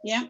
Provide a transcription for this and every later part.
Yeah.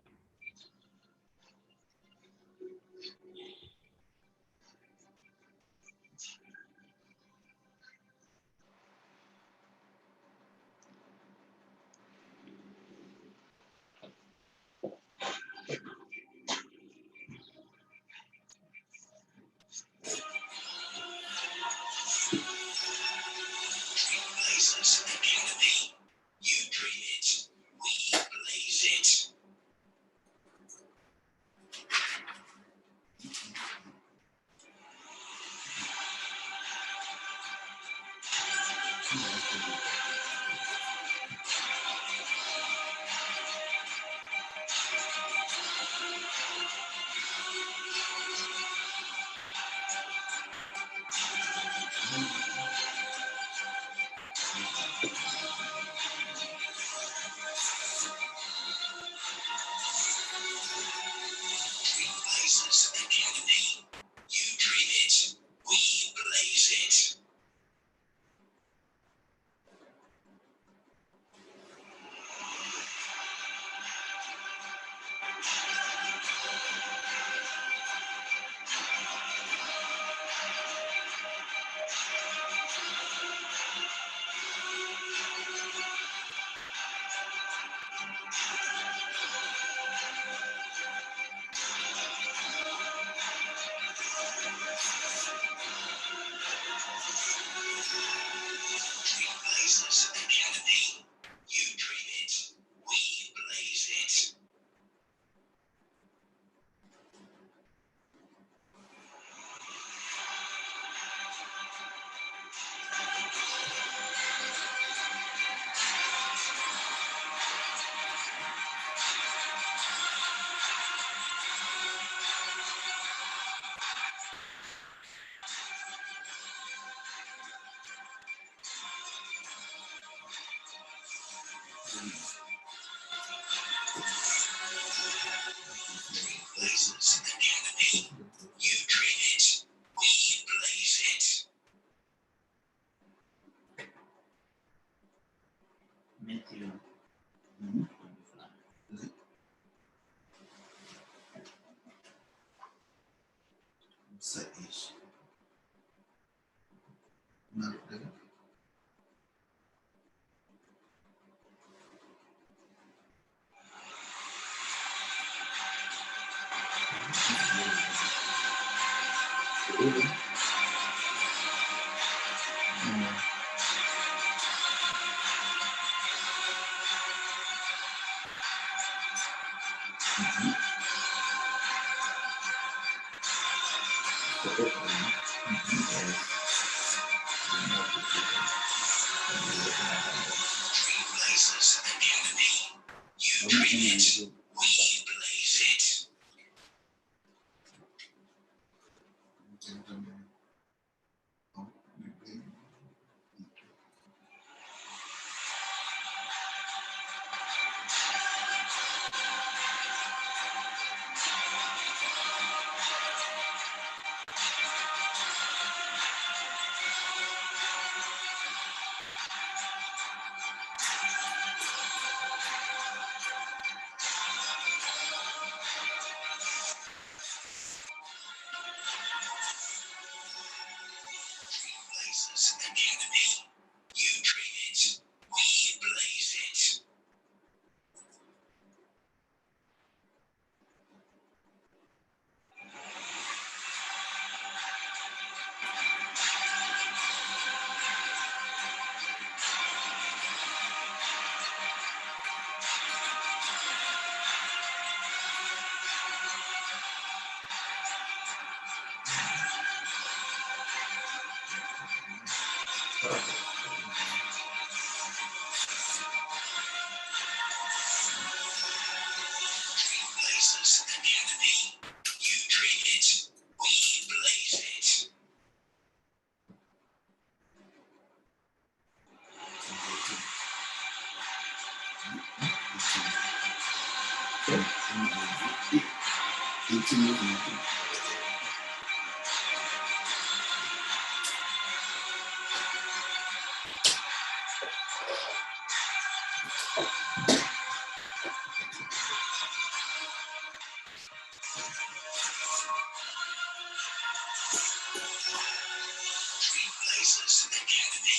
Trailblazers Academy.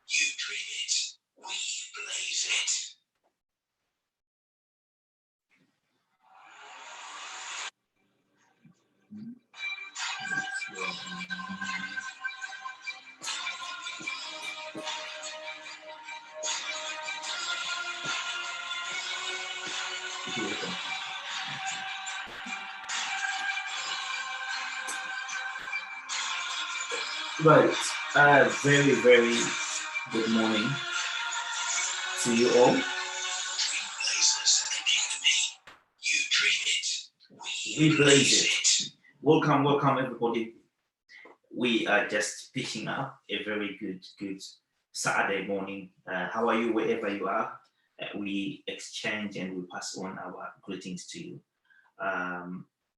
You dream it, we blaze it. Right. Very, very good morning to you all. Trailblazers Academy. You dream it, We blaze it. Welcome, everybody. We are just picking up a very good Saturday morning. How are you, wherever you are? We exchange and we pass on our greetings to you.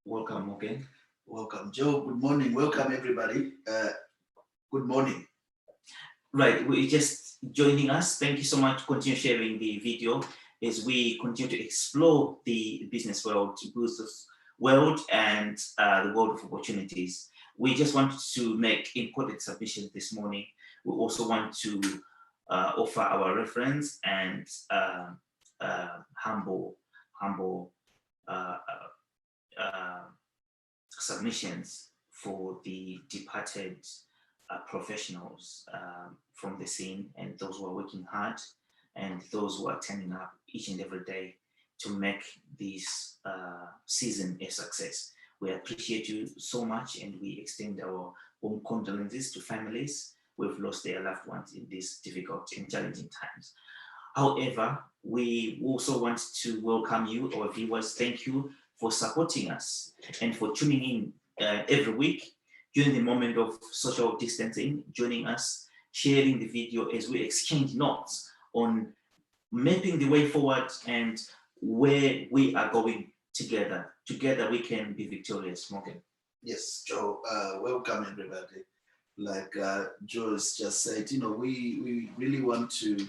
Welcome, Morgan. Welcome, Joe. Good morning. Welcome, everybody. Good morning. Right, we're just joining us. Thank you so much. Continue sharing the video as we continue to explore the business world, business world, and the world of opportunities. We just want to make important submissions this morning. We also want to offer our reference and humble submissions for the departed professionals from the scene, and those who are working hard, and those who are turning up each and every day to make this season a success. We appreciate you so much, and we extend our own condolences to families who have lost their loved ones in these difficult and challenging times. However, we also want to welcome you, our viewers. Thank you for supporting us and for tuning in every week during the moment of social distancing, joining us, sharing the video as we exchange notes on mapping the way forward and where we are going together. Together we can be victorious, Morgan. Yes, Joe. Welcome, everybody. Like Joe has just said, we really want to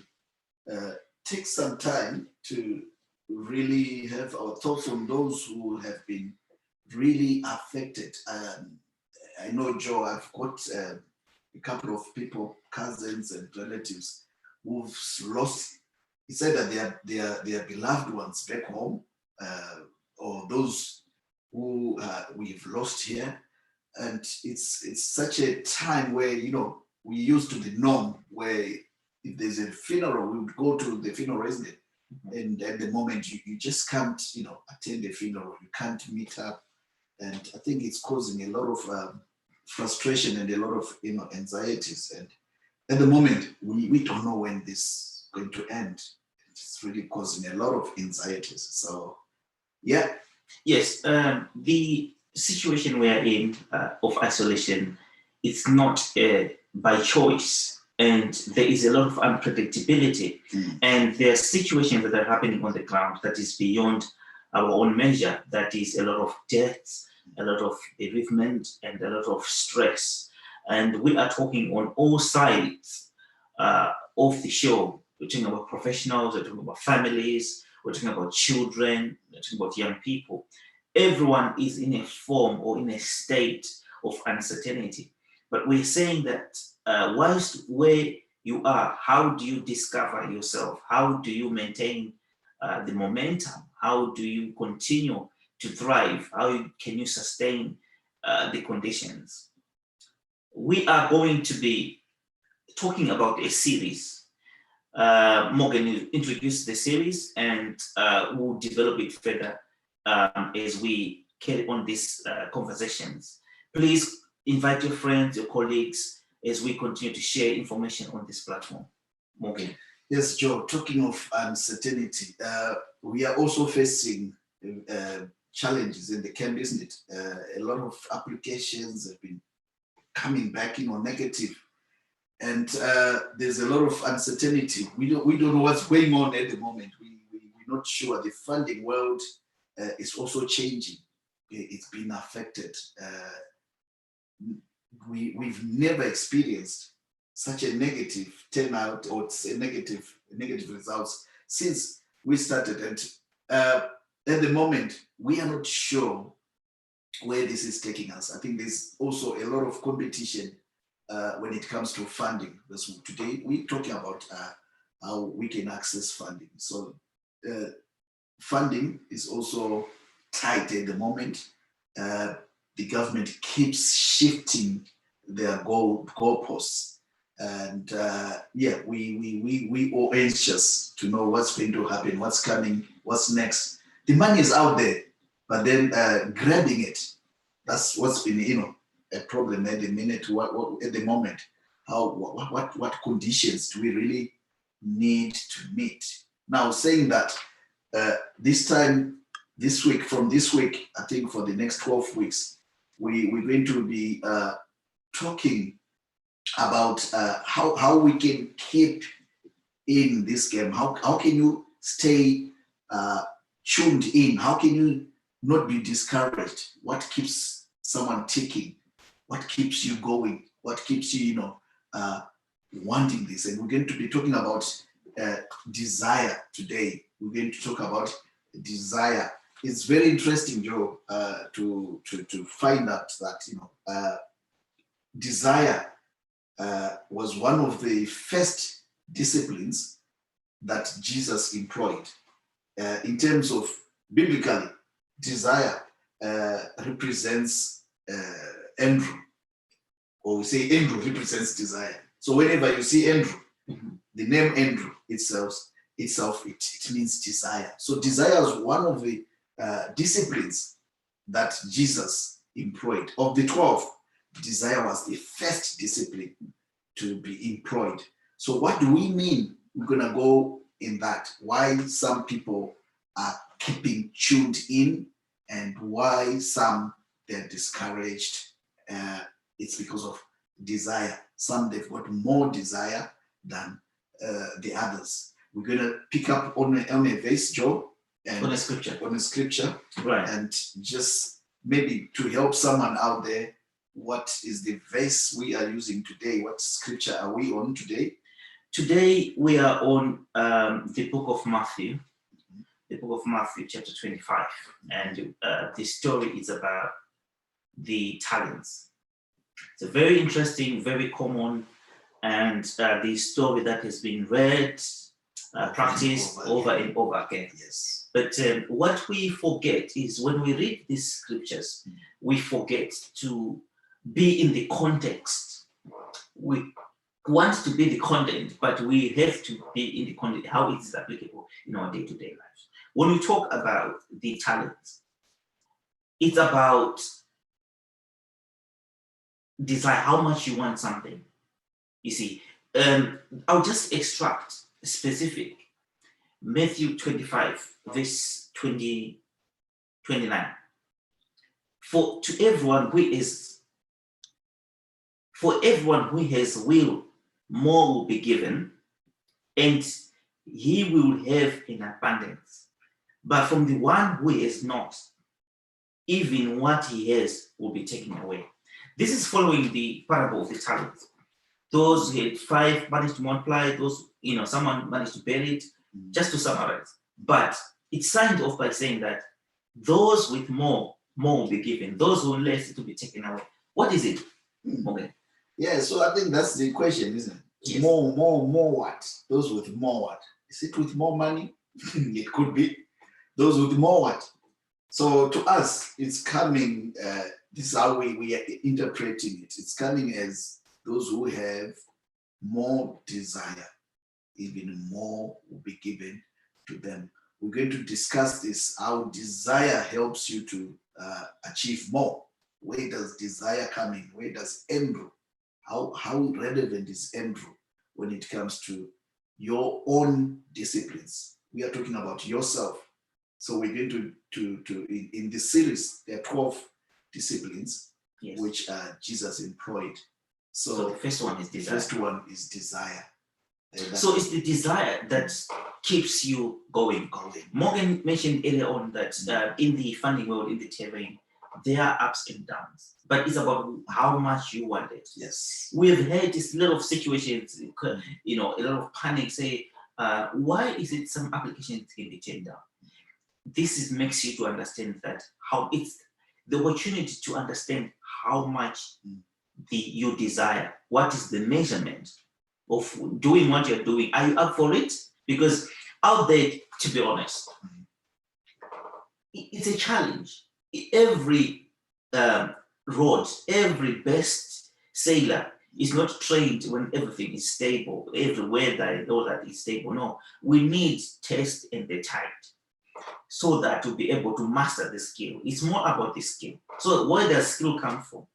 take some time to really have our thoughts on those who have been really affected. I know, Joe, I've got a couple of people, cousins and relatives who've lost, he said that their beloved ones back home, or those who we've lost here. And it's such a time where, we used to the norm where if there's a funeral, we would go to the funeral, isn't it? Mm-hmm. And at the moment, you just can't, attend the funeral. You can't meet up. And I think it's causing a lot of frustration and a lot of anxieties. And at the moment, we don't know when this is going to end. It's really causing a lot of anxieties. So, yeah. Yes, the situation we are in of isolation, it's not by choice. And there is a lot of unpredictability. And there are situations that are happening on the ground that is beyond our own measure. That is a lot of deaths, a lot of bereavement, and a lot of stress. And we are talking on all sides of the show. We're talking about professionals, we're talking about families, we're talking about children, we're talking about young people. Everyone is in a form or in a state of uncertainty. But we're saying that whilst where you are, how do you discover yourself? How do you maintain the momentum? How do you continue to thrive? How can you sustain the conditions? We are going to be talking about a series. Morgan will introduce the series, and we'll develop it further as we carry on these conversations. Please invite your friends, your colleagues, as we continue to share information on this platform. Morgan. Yes, Joe, talking of uncertainty, we are also facing challenges in the camp, isn't it? A lot of applications have been coming back, negative. And there's a lot of uncertainty. We don't know what's going on at the moment. We're not sure. The funding world is also changing. It's been affected. We've never experienced such a negative turnout or negative results since we started. And at the moment, we are not sure where this is taking us. I think there's also a lot of competition when it comes to funding. Because today we're talking about how we can access funding. So funding is also tight at the moment. The government keeps shifting their goalposts, and we all anxious to know what's going to happen, what's coming, what's next. The money is out there, but then grabbing it, that's what's been a problem at the minute. What at the moment? What conditions do we really need to meet? Now, saying that this week, I think for the next 12 weeks, we're going to be talking about how we can keep in this game. How can you stay tuned in? How can you not be discouraged? What keeps someone ticking? What keeps you going? What keeps you, wanting this? And we're going to be talking about desire today. We're going to talk about desire. It's very interesting, Joe, to find out that desire was one of the first disciplines that Jesus employed. In terms of biblically, desire represents Andrew, or we say Andrew represents desire. So whenever you see Andrew, the name Andrew itself it means desire. So desire is one of the disciplines that Jesus employed. Of the 12, desire was the first discipline to be employed. So what do we mean? We're gonna go in that. Why some people are keeping tuned in and why some they're discouraged. It's because of desire. Some they've got more desire than the others. We're gonna pick up on a verse, Joe, and On a scripture. right? And just maybe to help someone out there, what is the verse we are using today? What scripture are we on today? Today we are on the book of Matthew, chapter 25, and the story is about the talents. It's a very interesting, very common, and the story that has been read, practiced over and over again. Yes. But what we forget is when we read these scriptures, we forget to be in the context. We want to be the content, but we have to be in the content, how it is applicable in our day-to-day lives. When we talk about the talents, it's about desire, how much you want something. You see, I'll just extract specific. Matthew 25, verse 20, 29. For everyone who has will, more will be given, and he will have in abundance. But from the one who has not, even what he has will be taken away. This is following the parable of the talents. Those who had 5 managed to multiply, those, someone managed to bury it, just to summarize. But it's signed off by saying that those with more will be given. Those who less, it will be taken away. What is it? Okay. Yeah, so I think that's the question, isn't it? Yes. More what? Those with more what? Is it with more money? It could be. Those with more what? So to us, it's coming, this is how we are interpreting it. It's coming as those who have more desire, even more will be given to them. We're going to discuss this, how desire helps you to achieve more. Where does desire come in? Where does Andrew? How relevant is Andrew when it comes to your own disciplines? We are talking about yourself. So we're going to in this series, there are 12 disciplines, yes, which Jesus employed. So the first one is desire. The first one is desire. So it's the desire that keeps you going. Morgan mentioned earlier on that in the funding world, in the terrain, there are ups and downs, but it's about how much you want it. Yes. We've had this lot of situations, a lot of panic, say, why is it some applications can be turned down? this makes you to understand that how it's the opportunity to understand how much you desire. What is the measurement of doing what you're doing? Are you up for it? Because out there, to be honest, it's a challenge. Every road, every best sailor is not trained when everything is stable, every weather and all that is stable. No, we need test and the tide so that to be able to master the skill. It's more about the skill. So where does skill come from?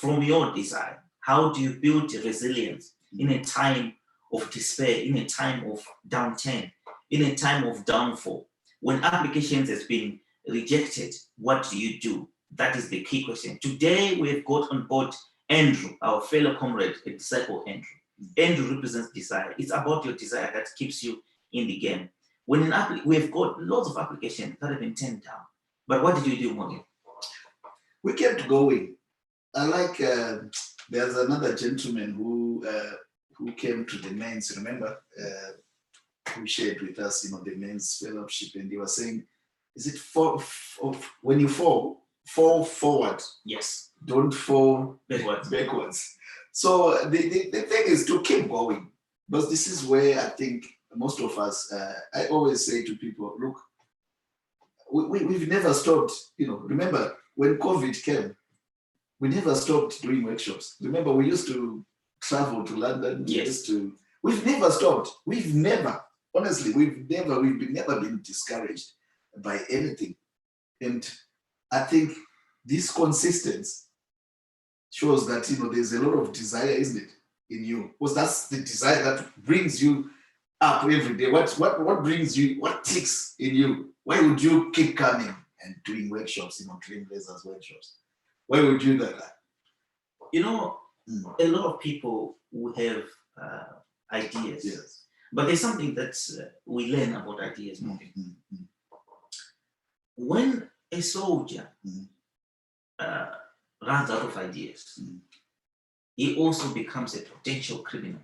From your desire. How do you build resilience in a time of despair, in a time of downturn, in a time of downfall? When applications has been rejected, what do you do? That is the key question. Today, we've got on board Andrew, our fellow comrade, a disciple Andrew. Andrew represents desire. It's about your desire that keeps you in the game. When we've got lots of applications that have been turned down. But what did you do, Morgan? We kept going. I like, there's another gentleman who came to the men's, remember, who shared with us, the men's fellowship, and he was saying, is it when you fall forward? Yes. Don't fall backwards. So the thing is to keep going, because this is where I think most of us, I always say to people, look, we've never stopped, remember when COVID came, we never stopped doing workshops. Remember, we used to travel to London. Yes. We've never stopped. Honestly, we've never been discouraged by anything. And I think this consistency shows that, there's a lot of desire, isn't it, in you? Because that's the desire that brings you up every day. What brings you, what ticks in you? Why would you keep coming and doing workshops, Trailblazers workshops? Why would you do that? A lot of people will have ideas. Yes. But there's something that we learn about ideas. When a soldier runs out of ideas, he also becomes a potential criminal.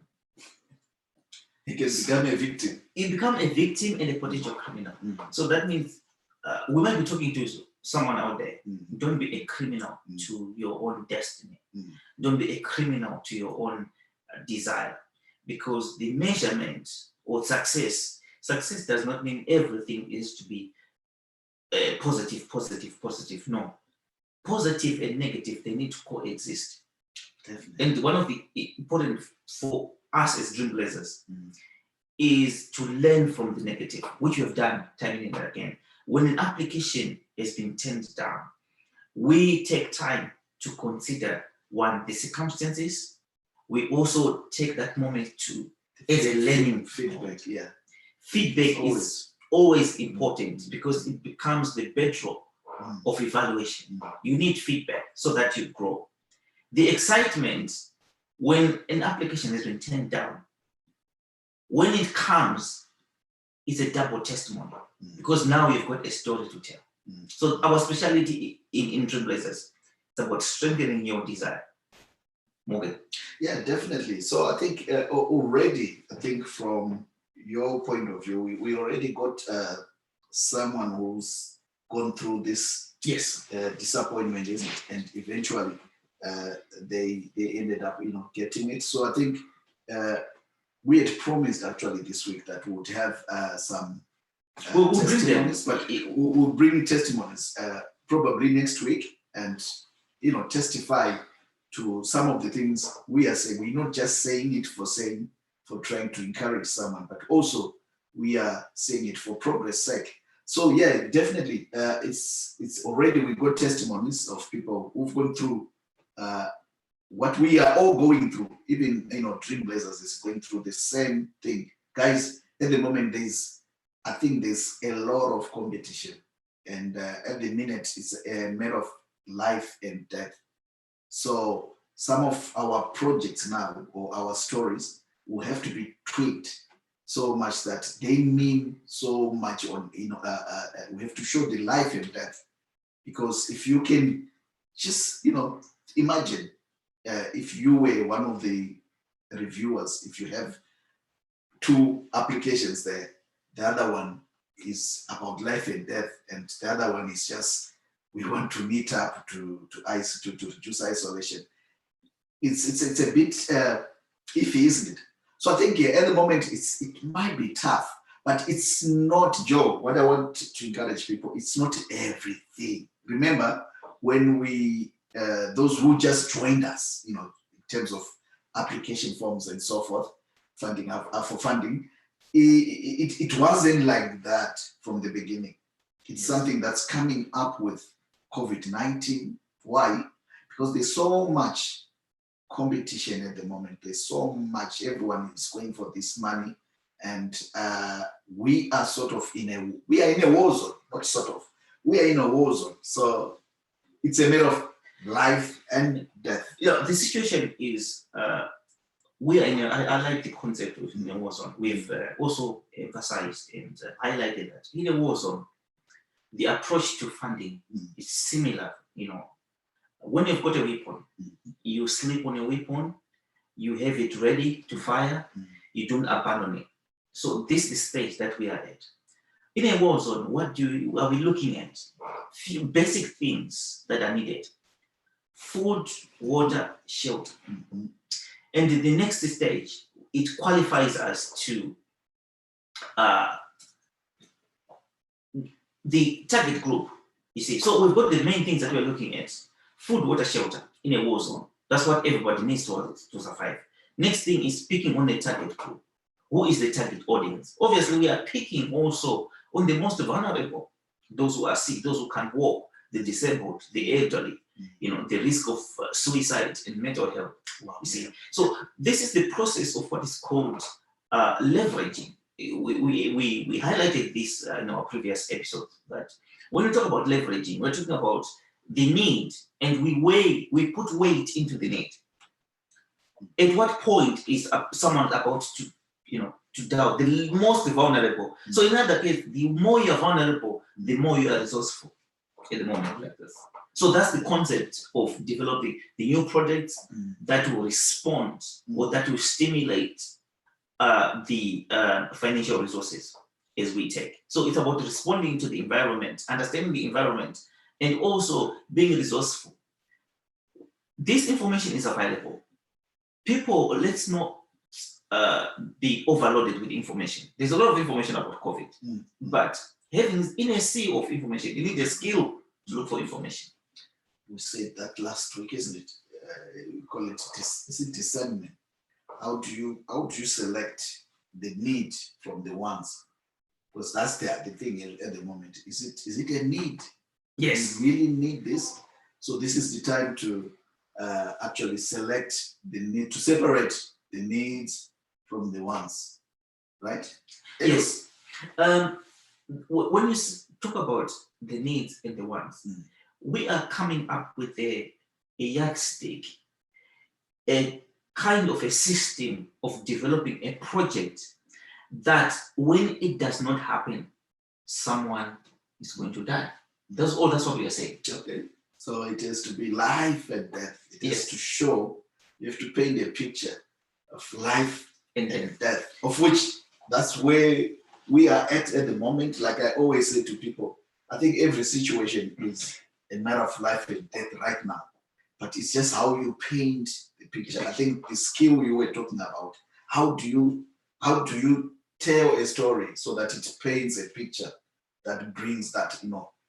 He can become a victim. He becomes a victim and a potential criminal. So that means we might be talking to someone out there. Don't be a criminal to your own destiny. Don't be a criminal to your own desire. Because the measurement or success does not mean everything is to be positive. No. Positive and negative, they need to coexist. Definitely. And one of the important for us as Dreamblazers is to learn from the negative, which we have done time and again. When an application has been turned down, we take time to consider, one, the circumstances. We also take that moment to, as a learning feedback. Yeah. Feedback is always important because it becomes the bedrock of evaluation. You need feedback so that you grow. The excitement when an application has been turned down, when it comes, it's a double testimony because now you've got a story to tell. So our specialty in Trailblazers is about strengthening your desire. Morgan? Yeah, definitely. So I think already, from your point of view, we already got someone who's gone through this disappointment, isn't it? And eventually they ended up, getting it. So I think we had promised actually this week that we would have some testimonies, but we'll bring testimonies probably next week and, testify to some of the things we are saying. We're not just saying it for trying to encourage someone, but also we are saying it for progress sake. So yeah, definitely, it's already, we got testimonies of people who've gone through what we are all going through. Even, Dreamblazers is going through the same thing. Guys, at the moment, I think there's a lot of competition. And at the minute, it's a matter of life and death. So some of our projects now, or our stories, will have to be tweaked so much that they mean so much on, we have to show the life and death. Because if you can just, imagine if you were one of the reviewers, if you have 2 applications there, the other one is about life and death, and the other one is just we want to meet up to reduce isolation. It's a bit iffy, isn't it? So I think at the moment it might be tough, but it's not, Joe. What I want to encourage people, it's not everything. Remember, when we those who just joined us, in terms of application forms and so forth, funding for funding, it wasn't like that from the beginning. It's something that's coming up with COVID-19. Why? Because there's so much competition at the moment. There's so much, everyone is going for this money, and we are sort of in a war zone, not sort of. We are in a war zone. So it's a matter of life and death. The situation is we are in I like the concept of in a war zone. We've also emphasized and highlighted that in a war zone, the approach to funding is similar. When you've got a weapon, you sleep on a weapon, you have it ready to fire, you don't abandon it. So this is the stage that we are at. In a war zone, what are we looking at? Few basic things that are needed: food, water, shelter. And the next stage, it qualifies us to the target group, you see. So we've got the main things that we're looking at: food, water, shelter in a war zone. That's what everybody needs to survive. Next thing is picking on the target group. Who is the target audience? Obviously, we are picking also on the most vulnerable, those who are sick, those who can't walk, the disabled, the elderly, the risk of suicide and mental health. Wow. You see, so this is the process of what is called leveraging. We highlighted this in our previous episode, that when we talk about leveraging, we're talking about the need, and we put weight into the need. At what point is someone about to doubt? The most vulnerable. So in other case, the more you're vulnerable, the more you are resourceful at the moment like this. So that's the concept of developing the new projects that will respond or that will stimulate the financial resources as we take. So it's about responding to the environment, understanding the environment, and also being resourceful. This information is available. People, let's not be overloaded with information. There's a lot of information about COVID, but having in a sea of information, you need a skill to look for information. We said that last week, isn't it? We call it discernment. How do you select the need from the wants? Because that's the thing at the moment. Is it a need? Yes. You really need this. So this is the time to actually select the need, to separate the needs from the wants, right? Yes. When you talk about the needs and the wants, we are coming up with a yardstick, a kind of a system of developing a project that when it does not happen, someone is going to die. That's what we are saying. Okay. So it has to be life and death. It has to show, you have to paint a picture of life and death, of which that's where we are at the moment. Like I always say to people, I think every situation is a matter of life and death right now, but it's just how you paint the picture. I think the skill you were talking about, how do you tell a story so that it paints a picture that brings that,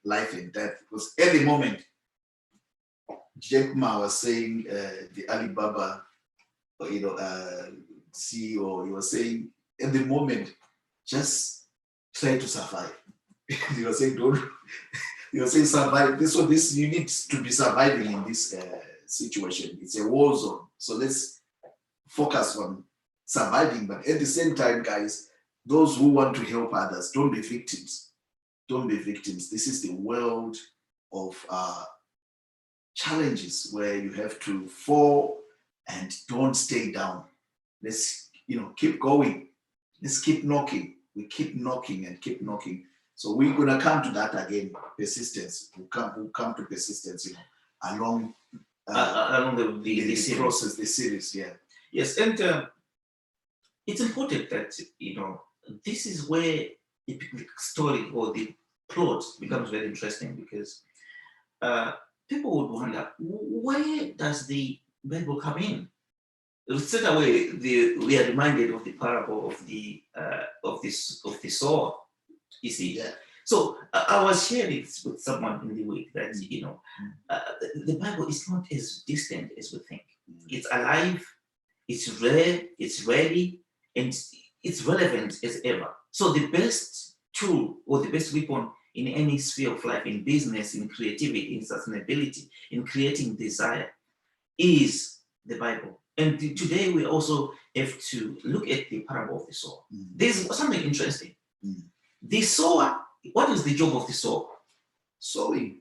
life and death? Because at the moment, Jack Ma was saying, the Alibaba, CEO, he was saying, at the moment, just try to survive. He was saying, survive. This you need to be surviving in this situation. It's a war zone. So let's focus on surviving. But at the same time, guys, those who want to help others, don't be victims. Don't be victims. This is the world of challenges where you have to fall and don't stay down. Let's keep going. Let's keep knocking. We keep knocking and keep knocking. So we're gonna come to that again. Persistence. We'll come to persistence. Along the process, the series. Yeah. Yes, and it's important that this is where the story or the plot becomes very interesting because people would wonder, where does the Bible come in? Straight away, we are reminded of the parable of the sower. You see, Yeah. so I was sharing this with someone in the week that the Bible is not as distant as we think. It's alive, it's rare, it's ready, and it's relevant as ever. So the best tool or the best weapon in any sphere of life, in business, in creativity, in sustainability, in creating desire, is the Bible. And today we also have to look at the parable of the sower. There's something interesting. The sower, what is the job of the sower? Sowing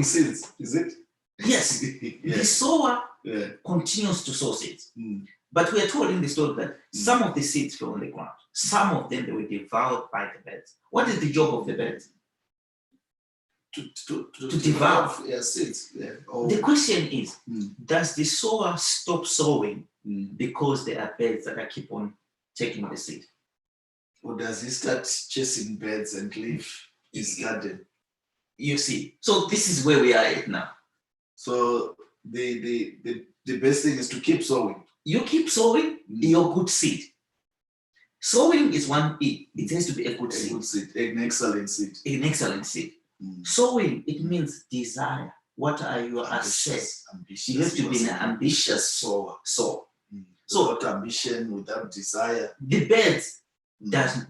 seeds, is it? Yes, the sower continues to sow seeds. But we are told in the story that some of the seeds fell on the ground. Some of them, they were devoured by the birds. What is the job of the birds? To devour seeds. Yeah. The question is, does the sower stop sowing because there are birds that keep on taking the seed? Or does he start chasing birds and leave his garden? You see, so this is where we are at now. So the best thing is to keep sowing. You keep sowing your good seed. Sowing is one thing. It has to be a good seed. Good seed, an excellent seed. An excellent seed. Sowing, it means desire. What are your assets? You have to be an ambitious sower. So without ambition, without desire. The birds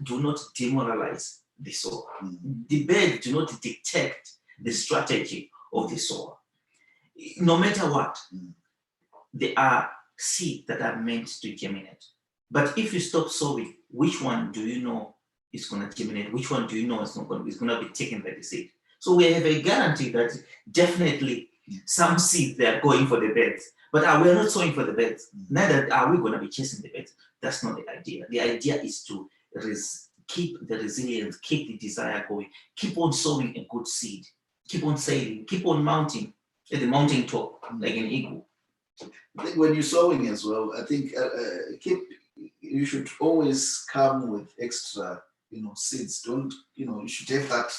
do not demoralize the sower. The birds do not dictate the strategy of the sower. No matter what, there are seeds that are meant to germinate. But if you stop sowing, which one do you know is going to germinate? Which one do you know is going to be taken by the seed? So we have a guarantee that definitely some seeds they are going for the birds. But we are not sowing for the birds. Neither are we going to be chasing the birds. That's not the idea. The idea is to keep the resilience, keep the desire going, keep on sowing a good seed, keep on sailing, keep on mounting at the mountain top like an eagle. I think when you're sowing as well, I think you should always come with extra, seeds. Don't, you should have that.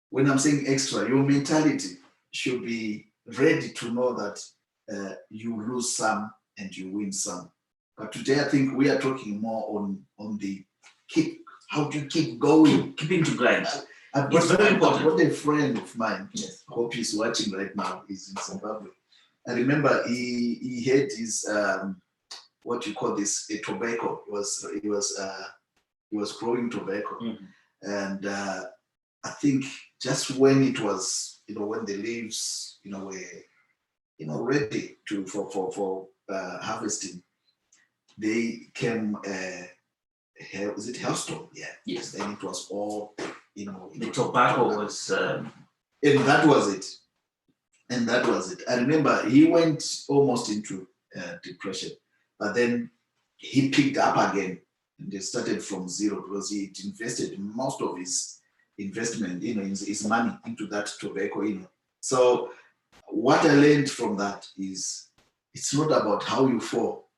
When I'm saying extra, your mentality should be ready to know that you lose some and you win some. But today, I think we are talking more on the how do you keep going? Keeping to grind. It's very important. What a friend of mine, I hope he's watching right now, is in Zimbabwe. I remember he had his what you call this, a tobacco. He was growing tobacco, and I think just when it was, when the leaves, were, ready for harvesting, they came. Was it hailstorm? Yeah. Yes. Then it was all, the tobacco was. And that was it. I remember he went almost into depression, but then he picked up again and they started from zero because he invested most of his investment, his money into that tobacco, So what I learned from that is it's not about how you fall,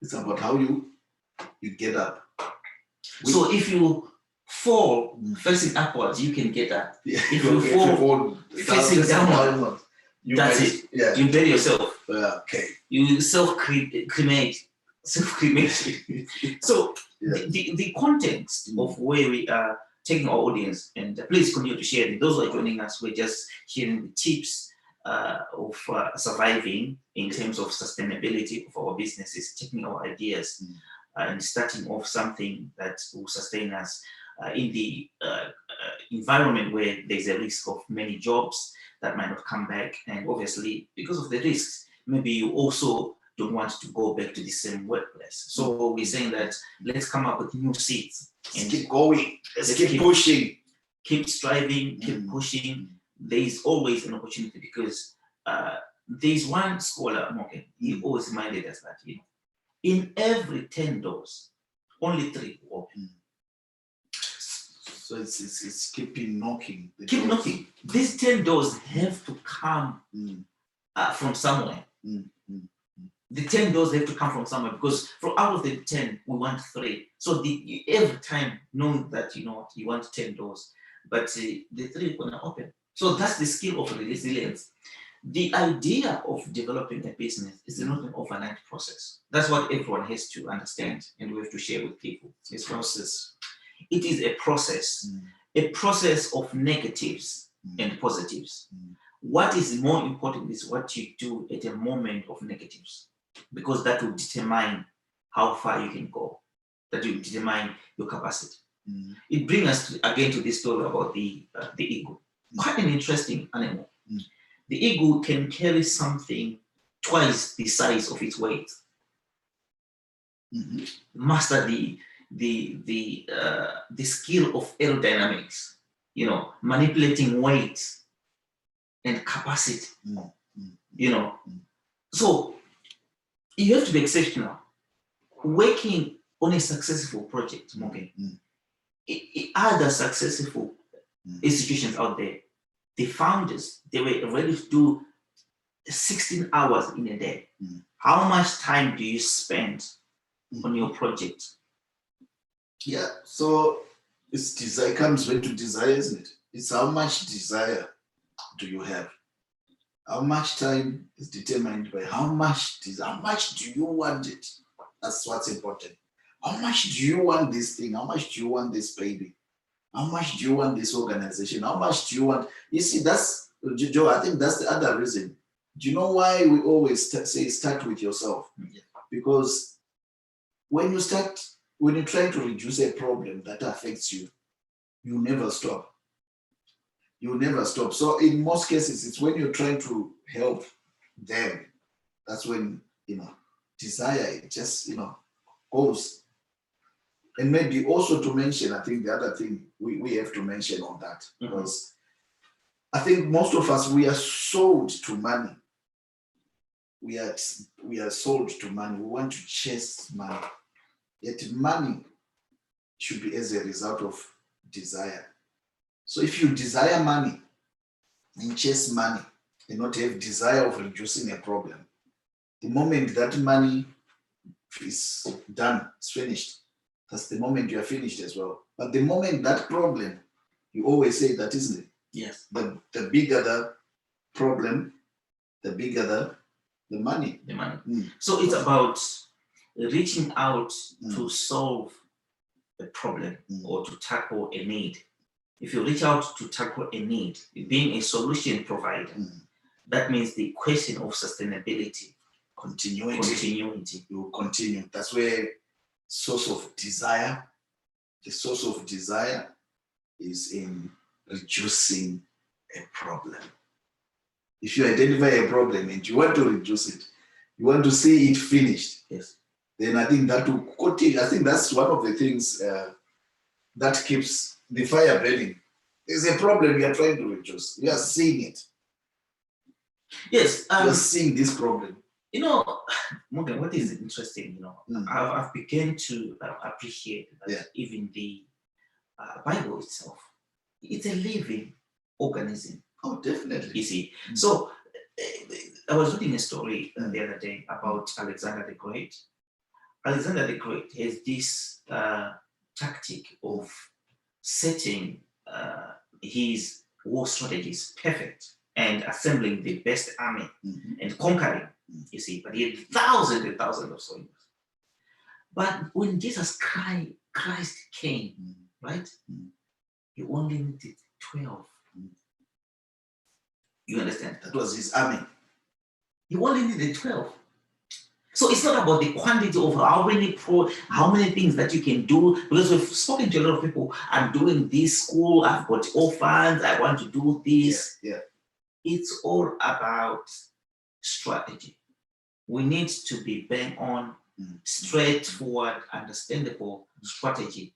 it's about how you get up. So if you fall facing upwards, you can get up. Yeah. If you fall facing downwards, that's it. Yeah. You bury yourself. Okay. You self-cremate. So the context of where we are taking our audience, and please continue to share it. Those who are joining us, we're just sharing the tips of surviving in terms of sustainability of our businesses, taking our ideas and starting off something that will sustain us in the environment where there's a risk of many jobs that might not come back. And obviously, because of the risks, maybe you also don't want to go back to the same workplace. So we're saying that let's come up with new seeds. And keep going. Let's keep pushing. Keep striving, keep pushing. There is always an opportunity because there's one scholar, Morgan, he always reminded us that, in every 10 doors, only 3 will open. So it's keeping knocking. Keep knocking. These 10 doors have to come from somewhere. the 10 doors have to come from somewhere, because from out of the 10, we want 3. So every time knowing that, you know what, you want 10 doors, but the 3 are gonna open. So that's the skill of resilience. The idea of developing a business is not an overnight process. That's what everyone has to understand, and we have to share with people. It's a process. It is a process of negatives and positives. What is more important is what you do at a moment of negatives, because that will determine how far you can go. That will determine your capacity. It brings us again to this story about the ego. Quite an interesting animal. The ego can carry something twice the size of its weight. Master the skill of aerodynamics, you know, manipulating weight and capacity, you know. So you have to be exceptional. Working on a successful project, Morgan, other successful institutions out there, the founders, they were ready to do 16 hours in a day. How much time do you spend on your project? Yeah, so it's desire, comes back to desire, isn't it? It's how much desire do you have? How much time is determined by how much do you want it? That's what's important. How much do you want this thing? How much do you want this baby? How much do you want this organization? How much do you want? You see, that's, Joe, I think that's the other reason. Do you know why we always say start with yourself? Because when you're trying to reduce a problem that affects you, you never stop. You never stop. So in most cases, it's when you're trying to help them, that's when, you know, desire, it just, you know, goes. And maybe also to mention, I think the other thing we have to mention on that, because I think most of us, we are sold to money. We are sold to money. We want to chase money. Yet money should be as a result of desire. So if you desire money and chase money and not have desire of reducing a problem, the moment that money is done, it's finished, that's the moment you are finished as well. But the moment that problem, you always say that, isn't it? Yes. The bigger the problem, the bigger the money. The money. So it's about reaching out to solve a problem or to tackle a need. If you reach out to tackle a need, being a solution provider, that means the question of sustainability, continuity. You will continue. That's where the source of desire is in reducing a problem. If you identify a problem and you want to reduce it, you want to see it finished, yes, then I think that will continue. I think that's one of the things that keeps the fire burning. There's a problem you are trying to reduce. You are seeing it. Yes. You are seeing this problem. You know, Morgan, what is interesting, you know, I've begun to appreciate that even the Bible itself, it's a living organism. Oh, definitely. You see, so I was reading a story the other day about Alexander the Great. Alexander the Great has this tactic of setting his war strategies perfect and assembling the best army and conquering, you see, but he had thousands and thousands of soldiers. But when Jesus Christ came, right, he only needed 12. You understand? That was his army. He only needed 12. So it's not about the quantity of how many things that you can do, because we've spoken to a lot of people. I'm doing this school, I've got orphans, I want to do this. Yeah. It's all about strategy. We need to be bang on, straightforward, understandable strategy.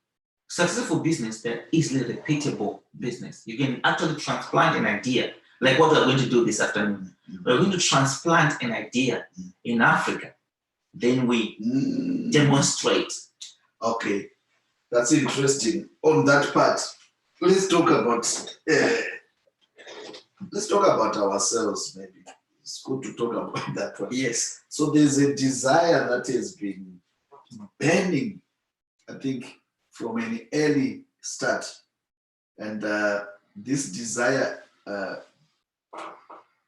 Successful business, they're easily repeatable business. You can actually transplant an idea, like what we're going to do this afternoon. We're going to transplant an idea in Africa. Then we demonstrate. Okay, that's interesting. On that part, let's talk about ourselves maybe. it's good to talk about that one. Yes. So there's a desire that has been burning, I think, from an early start. And this desire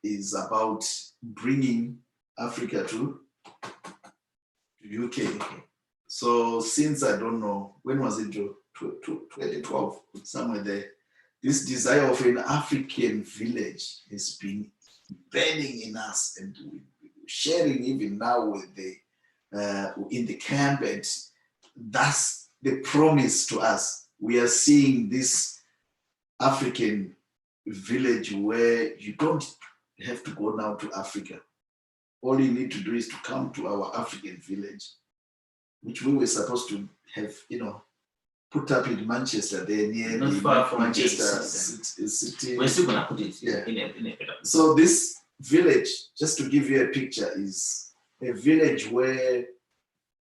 is about bringing Africa to UK. So since, I don't know, when was it, Joe? 2012, somewhere there. This desire of an African village has been burning in us, and we're sharing even now with the in the camp, and that's the promise to us. We are seeing this African village where you don't have to go now to Africa. All you need to do is to come to our African village, which we were supposed to have, put up in Manchester, there near Not far from Manchester city. city. We're still gonna put it Yeah. in a better. So this village, just to give you a picture, is a village where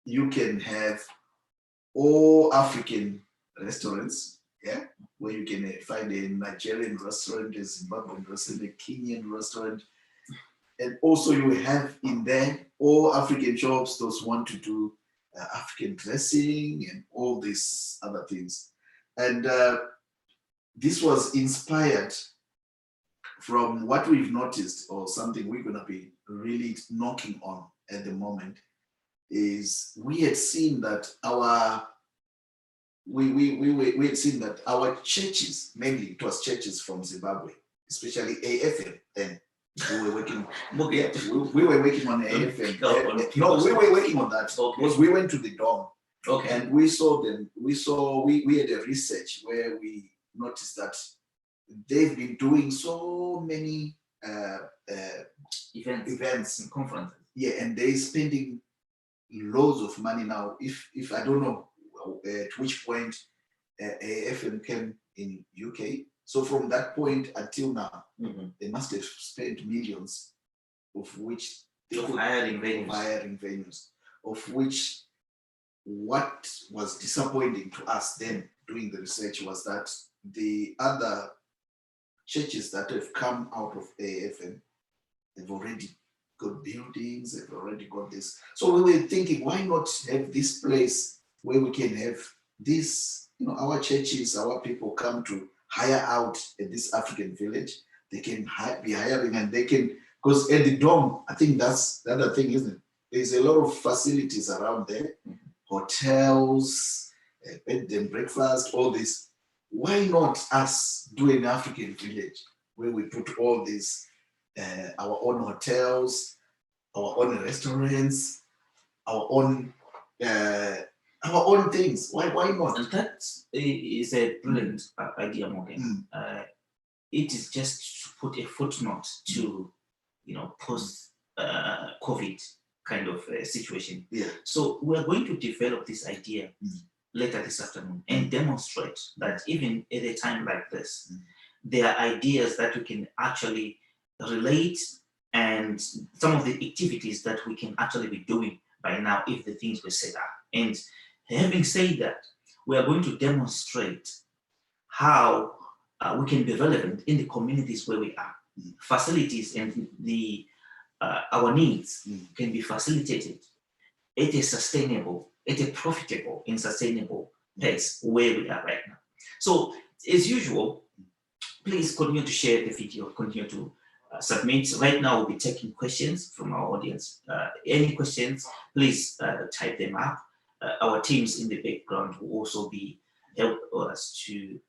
you can have all African restaurants, yeah, where you can find a Nigerian restaurant, a Zimbabwean restaurant, a Kenyan restaurant, and also you have in there all African shops, those want to do African dressing and all these other things. And this was inspired from what we've noticed, or something we're going to be really knocking on at the moment, is we had seen that we had seen that our churches, mainly it was churches from Zimbabwe, especially AFM then. We were working. We were working on AFM. No, we were working on that because we went to the dorm. Okay. And we saw them. We had a research where we noticed that they've been doing so many events and conferences. Yeah, and they're spending loads of money now. If I don't know at which point AFM came in UK. So from that point until now, they must have spent millions, of which they could hiring venues. Of which, what was disappointing to us then doing the research was that the other churches that have come out of AFM, they've already got buildings, they've already got this. So we were thinking, why not have this place where we can have this, our churches, our people come to hire out at this African village. They can be hiring, and they can, because at the dorm, I think that's the other thing, isn't it? There's a lot of facilities around there, hotels, bed and breakfast, all this. Why not us do an African village where we put all these, our own hotels, our own restaurants, our own things? Why not? And that is a brilliant idea, Morgan. It is just to put a footnote to, post COVID kind of situation. Yeah. So we're going to develop this idea later this afternoon and demonstrate that even at a time like this, there are ideas that we can actually relate, and some of the activities that we can actually be doing by now if the things were set up. And having said that, we are going to demonstrate how we can be relevant in the communities where we are. Facilities and our needs can be facilitated at a sustainable, at a profitable and sustainable pace where we are right now. So as usual, please continue to share the video, continue to submit. Right now, we'll be taking questions from our audience. Any questions, please type them up. Our teams in the background will also be help us to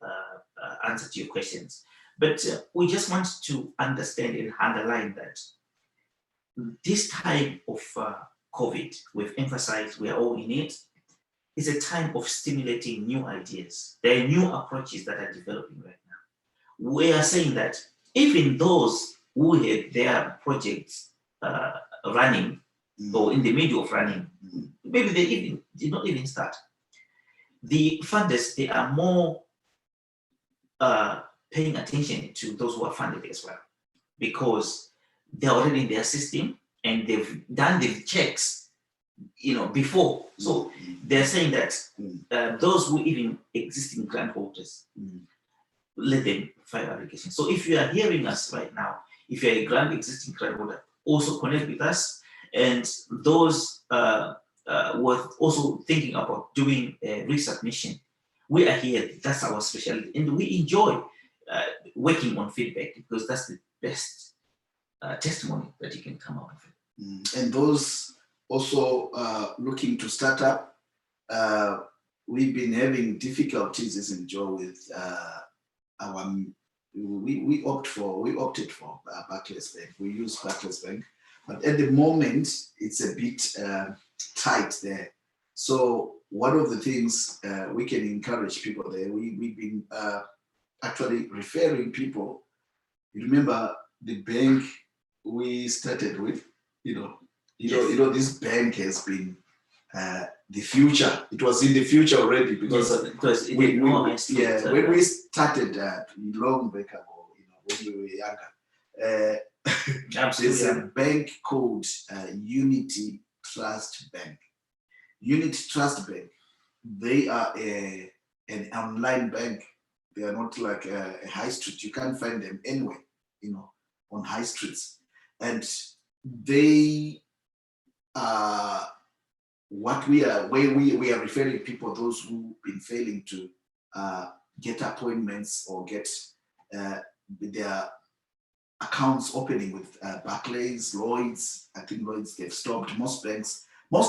answer to your questions. But we just want to understand and underline that this time of COVID, we've emphasized we are all in it, is a time of stimulating new ideas. There are new approaches that are developing right now. We are saying that even those who had their projects running or in the middle of running, maybe they even did not even start. The funders, they are more paying attention to those who are funded as well, because they're already in their system and they've done the checks, before. So they're saying that those who even existing grant holders, let them file applications. So if you are hearing us right now, if you're a existing grant holder, also connect with us. And those were also thinking about doing a resubmission. We are here, that's our specialty. And we enjoy working on feedback because that's the best testimony that you can come out of it. And those also looking to start up, we've been having difficulties, isn't Joe, with our, we opted for Barclays Bank. We use Barclays Bank, but at the moment it's a bit tight there. So one of the things we can encourage people there, we've been actually referring people. You remember the bank we started with, this bank has been the future. It was in the future already because when we started long back ago, when we were younger, there's a bank called Unity Trust Bank. Unity Trust Bank, they are an online bank. They are not like a high street. You can't find them anywhere, on high streets. And they are where we are referring people, those who've been failing to get appointments or get their accounts opening with Barclays, Lloyds. I think Lloyds, they've stopped. Most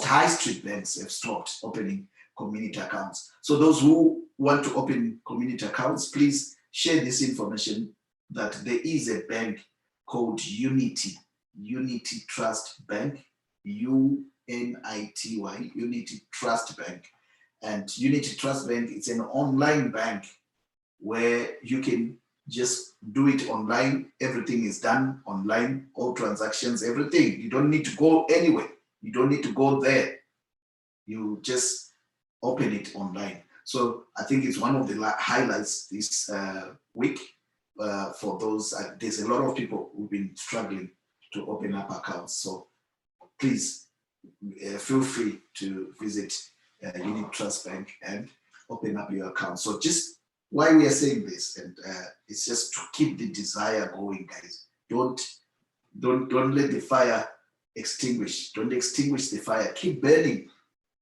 high street banks have stopped opening community accounts. So those who want to open community accounts, please share this information that there is a bank called Unity Trust Bank, UNITY, Unity Trust Bank. And Unity Trust Bank, it's an online bank where you can just do it online. Everything is done online, all transactions, everything. You don't need to go anywhere. You don't need to go there. You just open it online. So I think it's one of the highlights this week for those. There's a lot of people who've been struggling to open up accounts. So please feel free to visit Unity Trust Bank and open up your account. So just why we are saying this, and it's just to keep the desire going, guys. Don't let the fire extinguish. Don't extinguish the fire. Keep burning.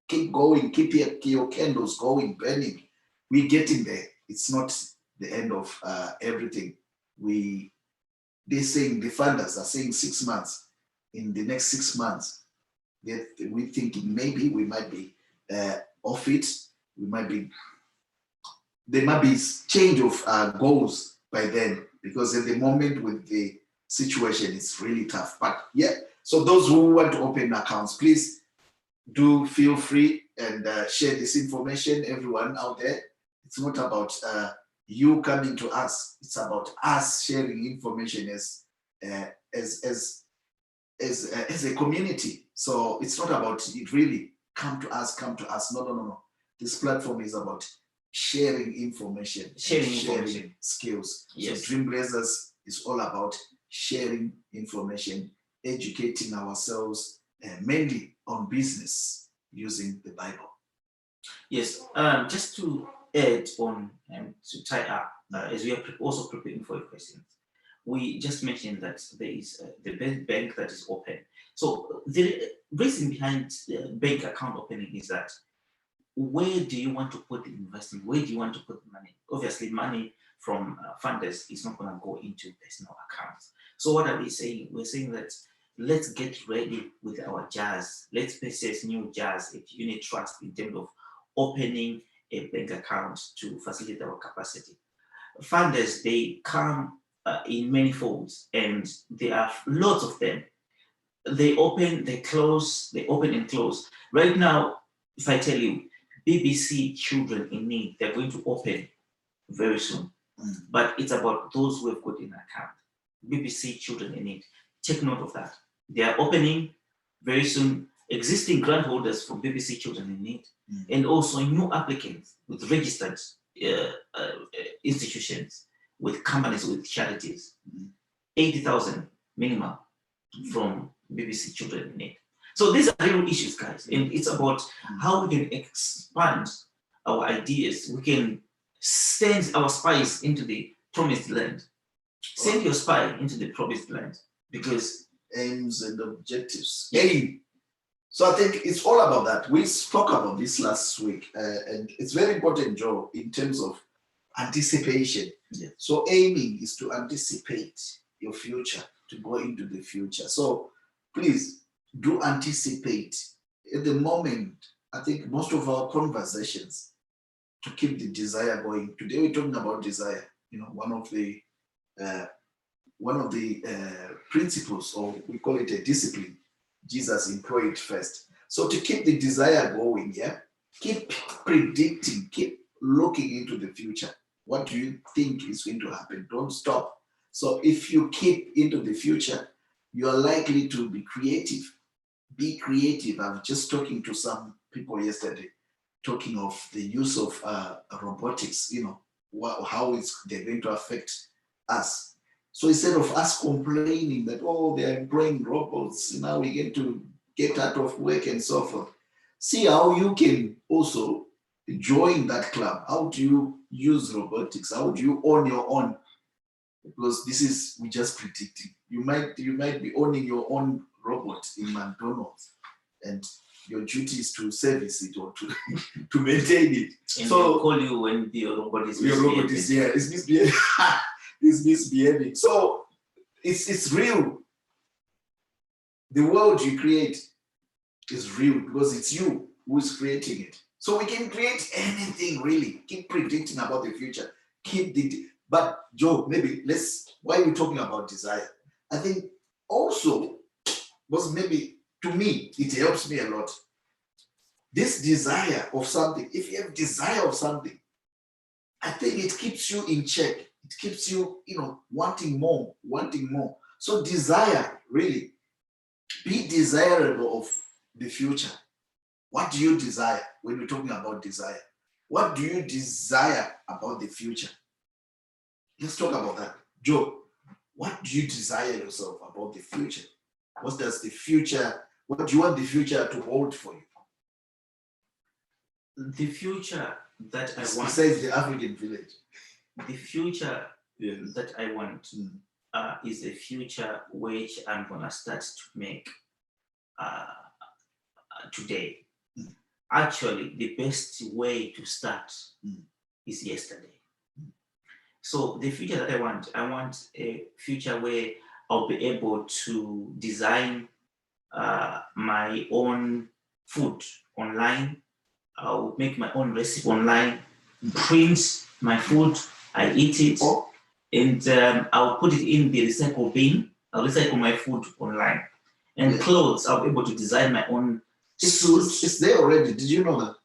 Keep going. Keep your candles going, burning. We're getting there. It's not the end of everything. They're saying, the funders are saying 6 months. In the next 6 months, we're thinking maybe we might be off it. There might be change of goals by then, because at the moment with the situation, it's really tough. But yeah, so those who want to open accounts, please do feel free and share this information, everyone out there. It's not about you coming to us. It's about us sharing information as a community. So it's not about it really come to us. No. This platform is about sharing information, sharing skills. Yes. So Dreamblazers is all about sharing information, educating ourselves, mainly on business using the Bible. Yes, just to add on and to tie up, as we are also preparing for your questions, we just mentioned that there is the bank that is open. So the reason behind bank account opening is that where do you want to put the investment? Where do you want to put the money? Obviously, money from funders is not going to go into personal accounts. So what are we saying? We're saying that let's get ready with our jars. Let's purchase new jars at Unit Trust in terms of opening a bank account to facilitate our capacity. Funders, they come in many folds, and there are lots of them. They open, they close, they open and close. Right now, if I tell you, BBC Children in Need, they're going to open very soon. But it's about those who have got an account. BBC Children in Need. Take note of that. They are opening very soon. Existing grant holders from BBC Children in Need, and also new applicants with registered institutions, with companies, with charities. 80,000 minimum from BBC Children in Need. So these are real issues, guys, and it's about how we can expand our ideas. We can send our spies into the promised land. Send your spy into the promised land, because aims and objectives. Aim. So I think it's all about that. We spoke about this last week, and it's very important, Joe, in terms of anticipation. Yeah. So aiming is to anticipate your future, to go into the future. So please do anticipate. At the moment, I think most of our conversations to keep the desire going. Today we're talking about desire. One of the principles, or we call it a discipline, Jesus employed first. So to keep the desire going, keep predicting, keep looking into the future. What do you think is going to happen? Don't stop. So if you keep into the future, you are likely to be creative. Be creative. I was just talking to some people yesterday, talking of the use of robotics, how they're going to affect us. So instead of us complaining that, they're employing robots, now we get to get out of work and so forth, see how you can also join that club. How do you use robotics? How do you own your own? Because we're just predicting. You might be owning your own robot in McDonald's, and your duty is to service it or to maintain it. And so they'll call you when the robot is misbehaving. It's misbehaving. So it's real. The world you create is real because it's you who is creating it. So we can create anything, really. Keep predicting about the future. But Joe, maybe why are we talking about desire? I think also, because maybe to me, it helps me a lot. This desire of something, if you have desire of something, I think it keeps you in check. It keeps you, wanting more. So desire, really, be desirable of the future. What do you desire when we're talking about desire? What do you desire about the future? Let's talk about that. Joe, what do you desire yourself about the future? What do you want the future to hold for you? The future that I want. Besides the African village. The future that I want is a future which I'm going to start to make today. Actually, the best way to start is yesterday. So the future that I want a future where I'll be able to design my own food online. I'll make my own recipe online, print my food, I eat it, and I'll put it in the recycle bin. I'll recycle my food online. And clothes, I'll be able to design my own suits. It's there already. Did you know that?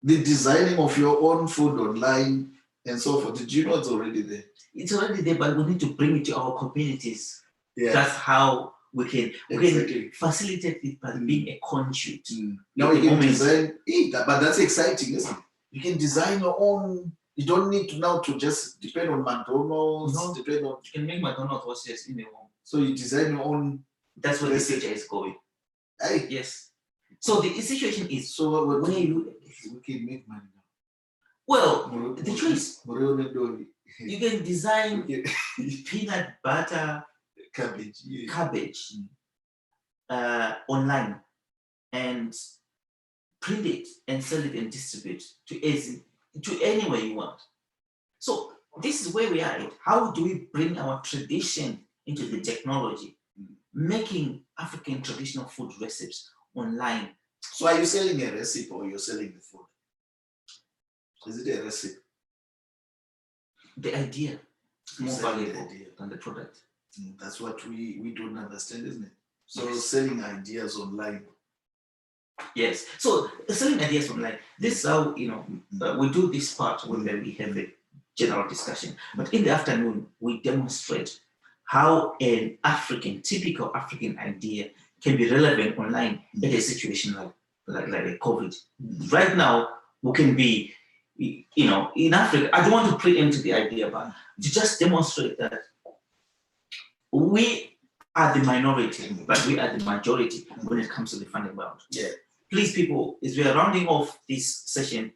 The designing of your own food online and so forth. Did you know it's already there? It's already there, but we need to bring it to our communities. Yeah. That's how we can facilitate it by being a conduit. Now you can design it, but that's exciting, isn't it? You can design your own. You don't need to just depend on McDonald's. No, you can make McDonald's watches in your home. So you design your own. That's where the future is going. Hey. Yes. So the situation is where you can make money now. Well, the choice. You can design peanut butter, cabbage online, and print it and sell it and distribute to anywhere you want. So this is where we are at. How do we bring our tradition into the technology, making African traditional food recipes online? So are you selling a recipe or you're selling the food? Is it a recipe? The idea is more valuable than the product. That's what we don't understand, isn't it? So selling ideas online. Yes. So selling ideas online. This is how we do this part when we have a general discussion. But in the afternoon, we demonstrate how an typical African idea can be relevant online in a situation like a COVID. Right now, we can be, in Africa. I don't want to preempt the idea, but to just demonstrate that we are the minority, but we are the majority when it comes to the funding world. Yeah. Please, people, as we are rounding off this session,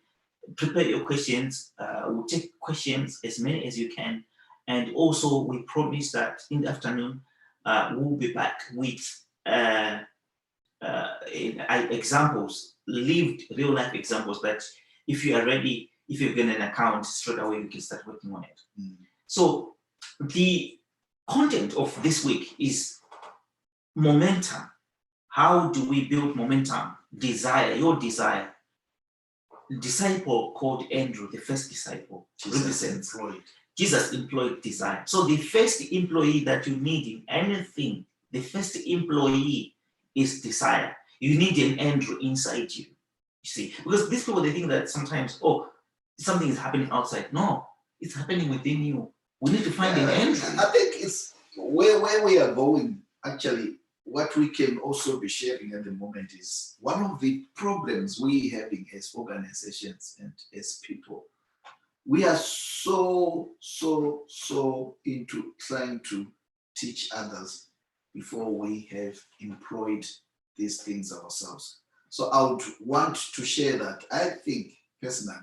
prepare your questions. We'll take questions as many as you can. And also, we promise that in the afternoon, we'll be back with examples, lived real life examples that if you are ready, if you get an account straight away, you can start working on it. So the content of this week is momentum. How do we build momentum? Desire, your desire. Disciple called Andrew, the first disciple, represents Jesus employed desire. So the first employee that you need in anything, the first employee is desire. You need an Andrew inside you. You see, because these people, they think that sometimes, oh, something is happening outside. No, it's happening within you. We need to find an Andrew. I think it's where we are going. Actually, what we can also be sharing at the moment is one of the problems we having as organizations and as people. We are so into trying to teach others before we have employed these things ourselves. So I would want to share that I think personally,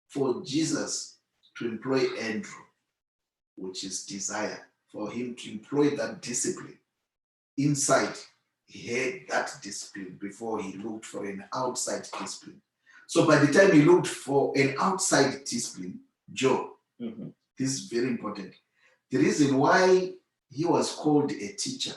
for Jesus to employ Andrew, which is desire, for him to employ that discipline, inside he had that discipline before he looked for an outside discipline. So by the time he looked for an outside discipline, Joe, this is very important. The reason why he was called a teacher,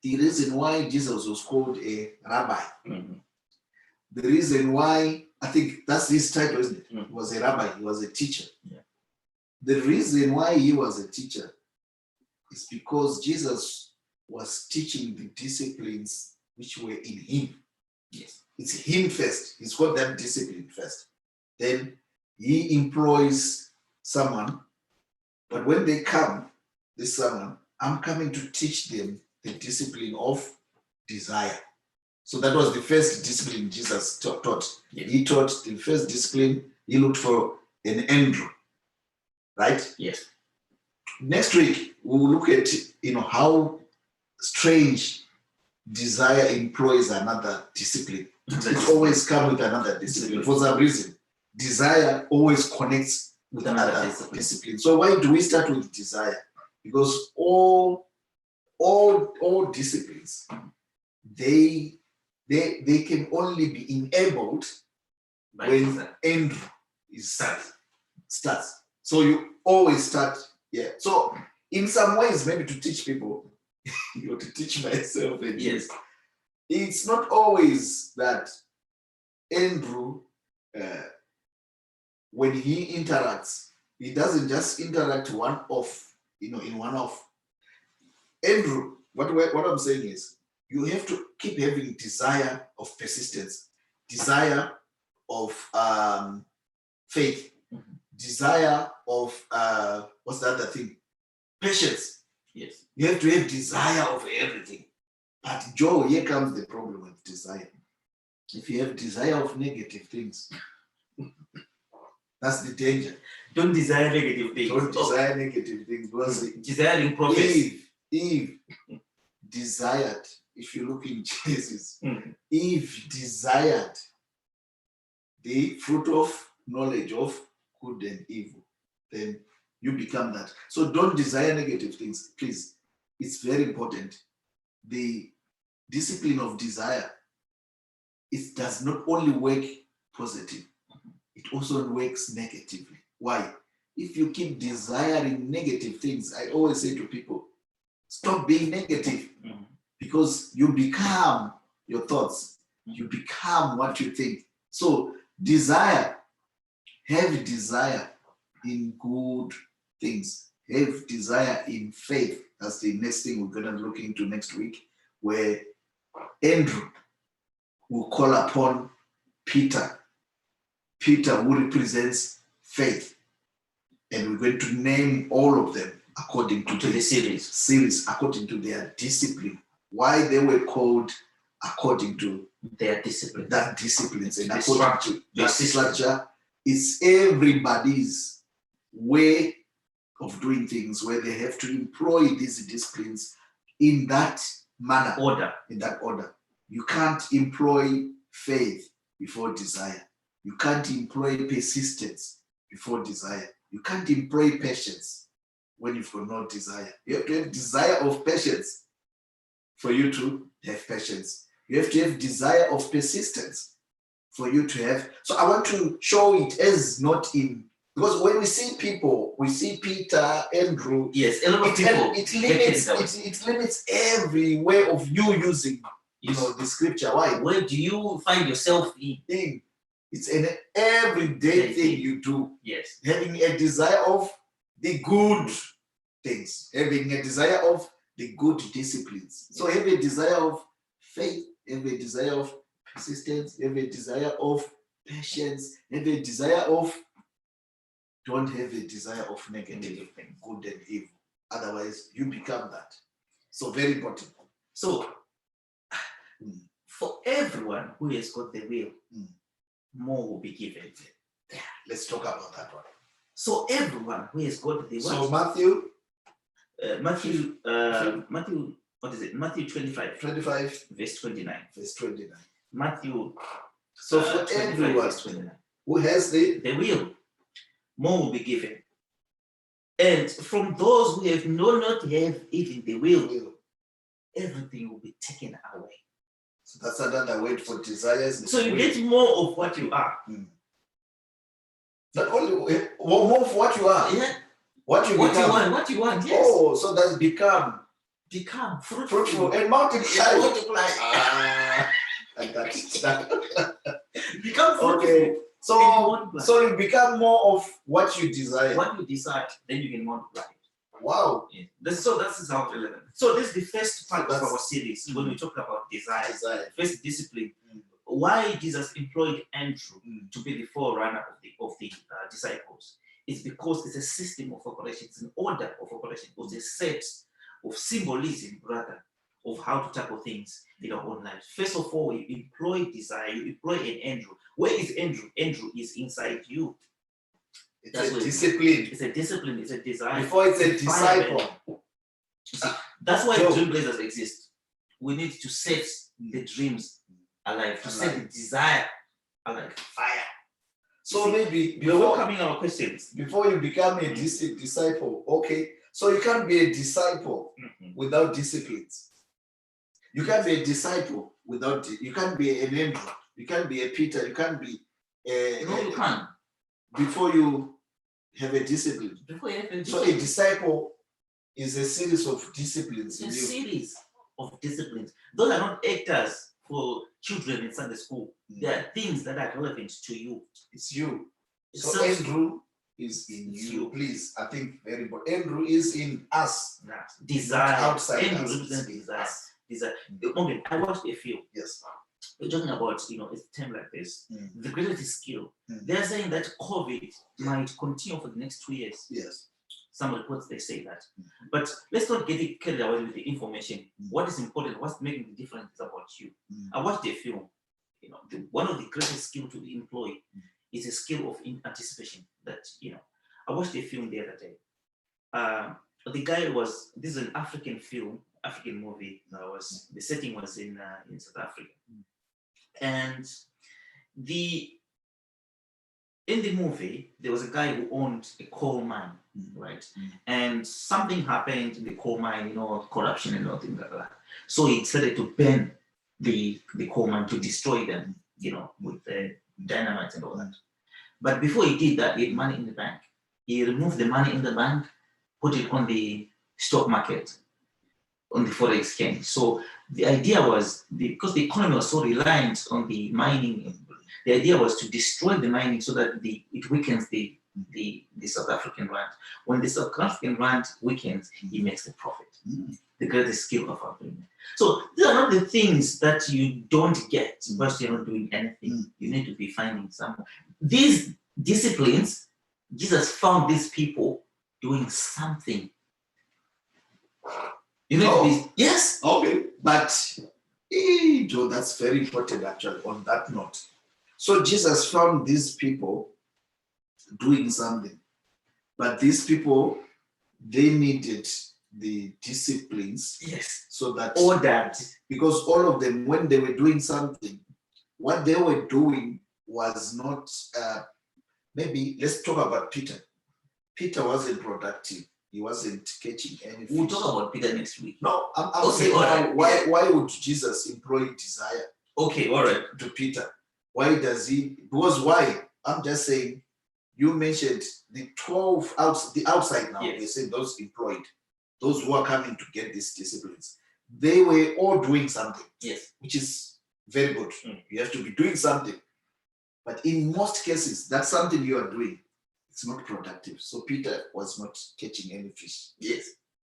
the reason why Jesus was called a rabbi, the reason why, I think that's his title, isn't it? He was a rabbi, he was a teacher. Yeah. The reason why he was a teacher is because Jesus was teaching the disciplines which were in him. Yes. It's him first. He's got that discipline first. Then he employs someone, but when they come, this someone, I'm coming to teach them the discipline of desire. So that was the first discipline Jesus taught. Yes. He taught the first discipline. He looked for an Andrew, right? Yes. Next week we'll look at how strange desire employs another discipline. It always comes with another discipline for some reason. Desire always connects with another discipline. So why do we start with desire? Because all disciplines, they can only be enabled when Andrew starts. So you always start. Yeah. So in some ways, maybe to teach people, to teach myself, and yes, it's not always that Andrew, when he interacts, he doesn't just interact one-off, in one-off. Andrew, what I'm saying is, you have to keep having desire of persistence, desire of faith, desire of what's the other thing? Patience. Yes. You have to have desire of everything. But Joe, here comes the problem with desire. If you have desire of negative things, that's the danger. Don't desire negative things. Don't desire negative things. Because desiring progress. Eve desired, if you look in Genesis, Eve desired the fruit of knowledge of good and evil. Then you become that. So don't desire negative things, please. It's very important. The discipline of desire, it does not only work positive, it also works negatively. Why? If you keep desiring negative things, I always say to people, stop being negative, because you become your thoughts. You become what you think. So desire, have desire in good things. Have desire in faith. That's the next thing we're going to look into next week, where Andrew will call upon Peter. Peter, who represents faith. And we're going to name all of them according to the series, according to their discipline. Why they were called according to their discipline. That disciplines. And the according to that structure, it's everybody's way of doing things, where they have to employ these disciplines in that manner. In that order. You can't employ faith before desire. You can't employ persistence before desire. You can't employ patience when you've got no desire. You have to have desire of patience for you to have patience. You have to have desire of persistence for you to have. So I want to show it as not in, because when we see people, we see Peter, Andrew. Yes, a lot of people. It limits every way of you using, the scripture. Why? Where do you find yourself in? It's an everyday thing you do. Yes. Having a desire of the good things, having a desire of the good disciplines. So have a desire of faith, have a desire of persistence, have a desire of patience, have a desire of, don't have a desire of negative things, good and evil. Otherwise, you become that. So very important. So for everyone who has got the will, more will be given. Yeah, let's talk about that one. So everyone who has got the will. So Matthew, what is it? Matthew 25, verse 29. Matthew. So for everyone who has the will, more will be given. And from those who have not have even the will, everything will be taken away. So that's another word for desires. So you get more of what you are. Not only more of what you are. Yeah. What you want. Yes. Oh, so that's become fruitful and multiply. I got it. Become fruitful. Okay. So you become more of what you desire. What you desire, then you can multiply. Wow. Yeah. This is how relevant. So this is the first part of our series when we talk about desire. First discipline. Why Jesus employed Andrew to be the forerunner of the disciples. It's because it's a system of operation, it's an order of operation, it's a set of symbolism rather of how to tackle things in our own lives. First of all, you employ desire, you employ an Andrew. Where is Andrew? Andrew is inside you. It's a discipline. It's a discipline, it's a desire. Before it's a disciple. That's why dream blazers exist. We need to set the dreams alive, to set the desire alive. Fire. So maybe we're welcoming our questions. Before you become a disciple, okay. So you can't be a disciple without disciplines. You can't be a disciple without, you can't be an Andrew, you can't be a Peter, you can't be you can't. Before you have a discipline. So a disciple is a series of disciplines. It's a series of disciplines. Those are not actors for children in Sunday school. There are things that are relevant to you. It's you. So Andrew is in you. Please, I think very important. Andrew is in us. Desire. Outside Andrew represents desire. Desire. The moment I watched a film. Yes. We're talking about, a time like this. The greatest skill. They're saying that COVID might continue for the next 2 years. Yes. Some reports they say that. But let's not get it carried away with the information. What is important, what's making the difference is about you. I watched a film. One of the greatest skills to employ is a skill of anticipation. That I watched a film the other day. The guy this is an African film, African movie. The setting was in South Africa, and in the movie, there was a guy who owned a coal mine, right? And something happened in the coal mine, corruption and all things like that. So he decided to burn the coal mine, to destroy them, with the dynamite and all that. But before he did that, he had money in the bank. He removed the money in the bank, put it on the stock market, on the forex exchange. So the idea was, because the economy was so reliant on the mining, the idea was to destroy the mining so that it weakens the South African rand. When the South African rand weakens, he makes a profit. The greatest skill of our doing. So these are not the things that you don't get, but you're not doing anything. You need to be finding something. These disciplines, Jesus found these people doing something. Yes. Okay. But Joe, that's very important actually on that note. So Jesus found these people doing something, but these people, they needed the disciplines. Yes. So that ordered. Because all of them, when they were doing something, what they were doing was not, maybe let's talk about Peter. Peter wasn't productive he wasn't catching any We'll fish. talk about Peter next week. No, I'm Okay, saying all now, right. why would Jesus employ desire Okay, all right. to Peter? Why does he? Because why? I'm just saying, you mentioned the 12 the outside now. Yes. We're saying those employed, those who are coming to get these disciplines, they were all doing something. Yes. Which is very good. Mm. You have to be doing something. But in most cases, that's something you are doing. It's not productive. So Peter was not catching any fish. Yes.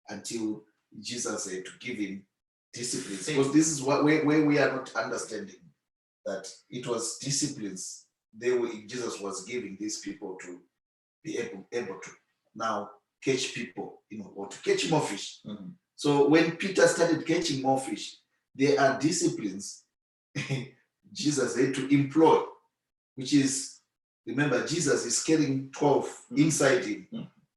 Until Jesus had to give him disciplines. Same. Because this is where we are not understanding that it was disciplines Jesus was giving these people to be able to now catch people, or to catch more fish. Mhm. So when Peter started catching more fish, there are disciplines Jesus had to employ, which is, remember, Jesus is carrying 12 inside him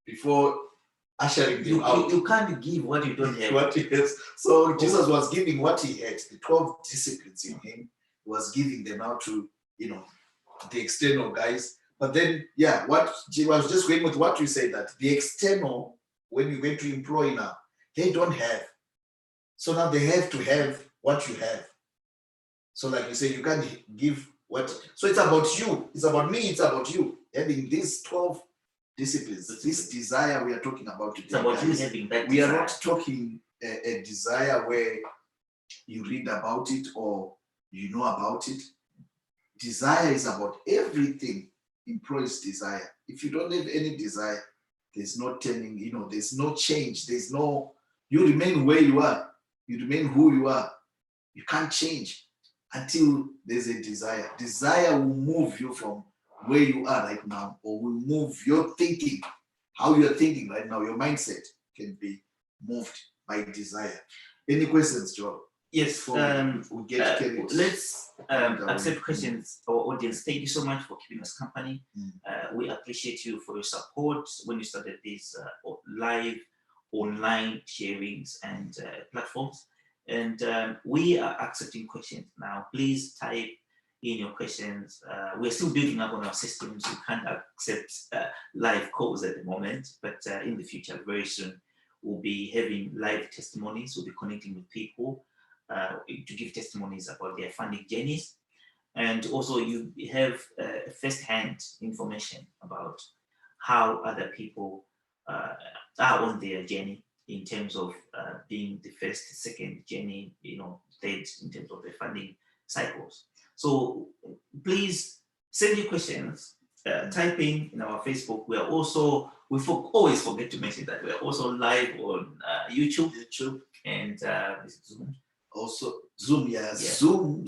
before ushering them out. You can't give what you don't have. What he has. So Jesus was giving what he had, the 12 disciplines in him, was giving them out to, the external guys. But then, I was just going with what you said, that the external, when we went to employ now, they don't have. So now they have to have what you have. So like you say, you can't give what. So it's about you. It's about me. It's about you. Having these 12 disciplines, this desire we are talking about today. It's about you having that We desire. are not talking a desire where you read about it or you know about it. Desire is about everything employs desire. If you don't have any desire, there's no turning, there's no change. You remain where you are. You remain who you are. You can't change until there's a desire. Desire will move you from where you are right now, or will move your thinking, how you're thinking right now. Your mindset can be moved by desire. Any questions, Joe? Yes. We'll get carried. Let's accept questions. Our audience, thank you so much for keeping us company. We appreciate you for your support when you started these live online sharings and platforms. And we are accepting questions now. Please type in your questions. We're still building up on our systems. We can't accept live calls at the moment, but in the future, very soon, we'll be having live testimonies. We'll be connecting with people to give testimonies about their funding journeys. And also you have first-hand information about how other people are on their journey in terms of being the first, second journey, third in terms of the funding cycles. So please send your questions, type in our Facebook. We are also, always forget to mention that we are also live on YouTube. And Zoom. Also Zoom,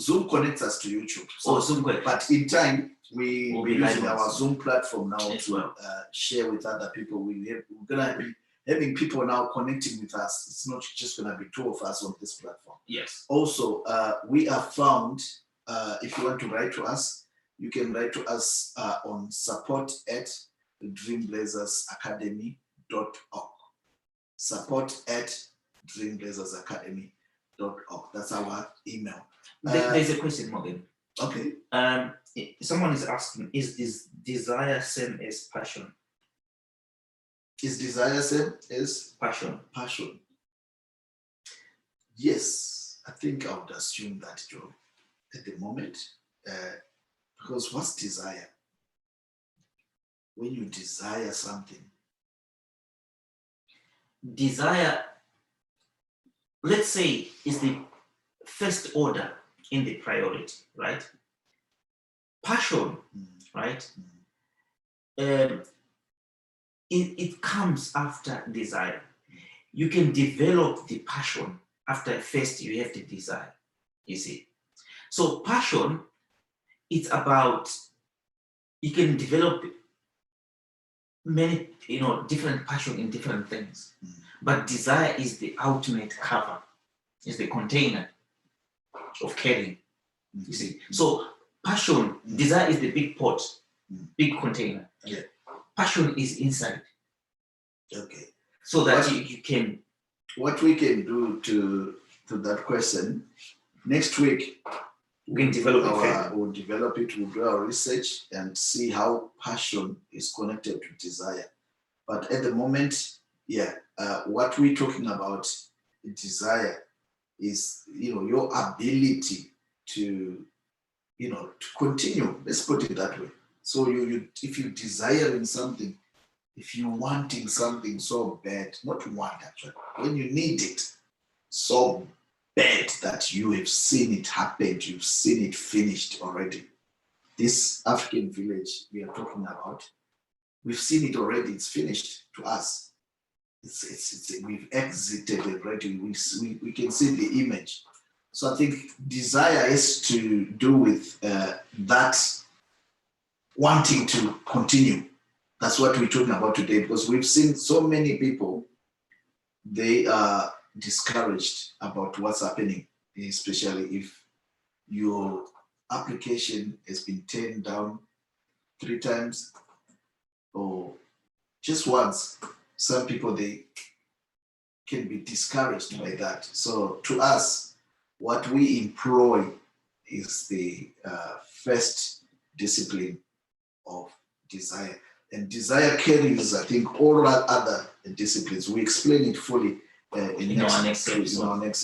Zoom connects us to YouTube. So, Zoom, but in time we'll be using our Zoom platform now to share with other people. We're gonna be having people now connecting with us. It's not just gonna be two of us on this platform. Yes. Also, we are found. If you want to write to us, you can write to us on support@dreamblazersacademy.org. support@dreamblazersacademy.org. That's our email. There's a question, Morgan. Okay. Someone is asking, is this desire same as passion? Is desire same as passion? Passion. Yes, I think I would assume that, Joe, at the moment. Because what's desire? When you desire something. Desire, let's say, is the first order in the priority, right? Passion, right? It comes after desire. You can develop the passion after first you have the desire, you see. So passion, it's about, you can develop many, different passion in different things. But desire is the ultimate cover, is the container of carrying, you see. So passion, desire is the big pot, big container. Yeah. Passion is inside. Okay. So that you can. What we can do to that question, next week, we can develop we'll develop it, we'll do our research and see how passion is connected to desire. But at the moment, what we're talking about, desire, is your ability to to continue. Let's put it that way. So if you desiring something, if you wanting something so bad, not want actually, when you need it so bad that you have seen it happen, you've seen it finished already. This African village we are talking about, we've seen it already. It's finished to us. We've exited already. We can see the image. So I think desire is to do with that wanting to continue. That's what we're talking about today, because we've seen so many people, they are discouraged about what's happening, especially if your application has been turned down 3 times or just once. Some people, they can be discouraged by that. So to us, what we employ is the first discipline of desire. And desire carries, I think, all other disciplines. We explain it fully in our next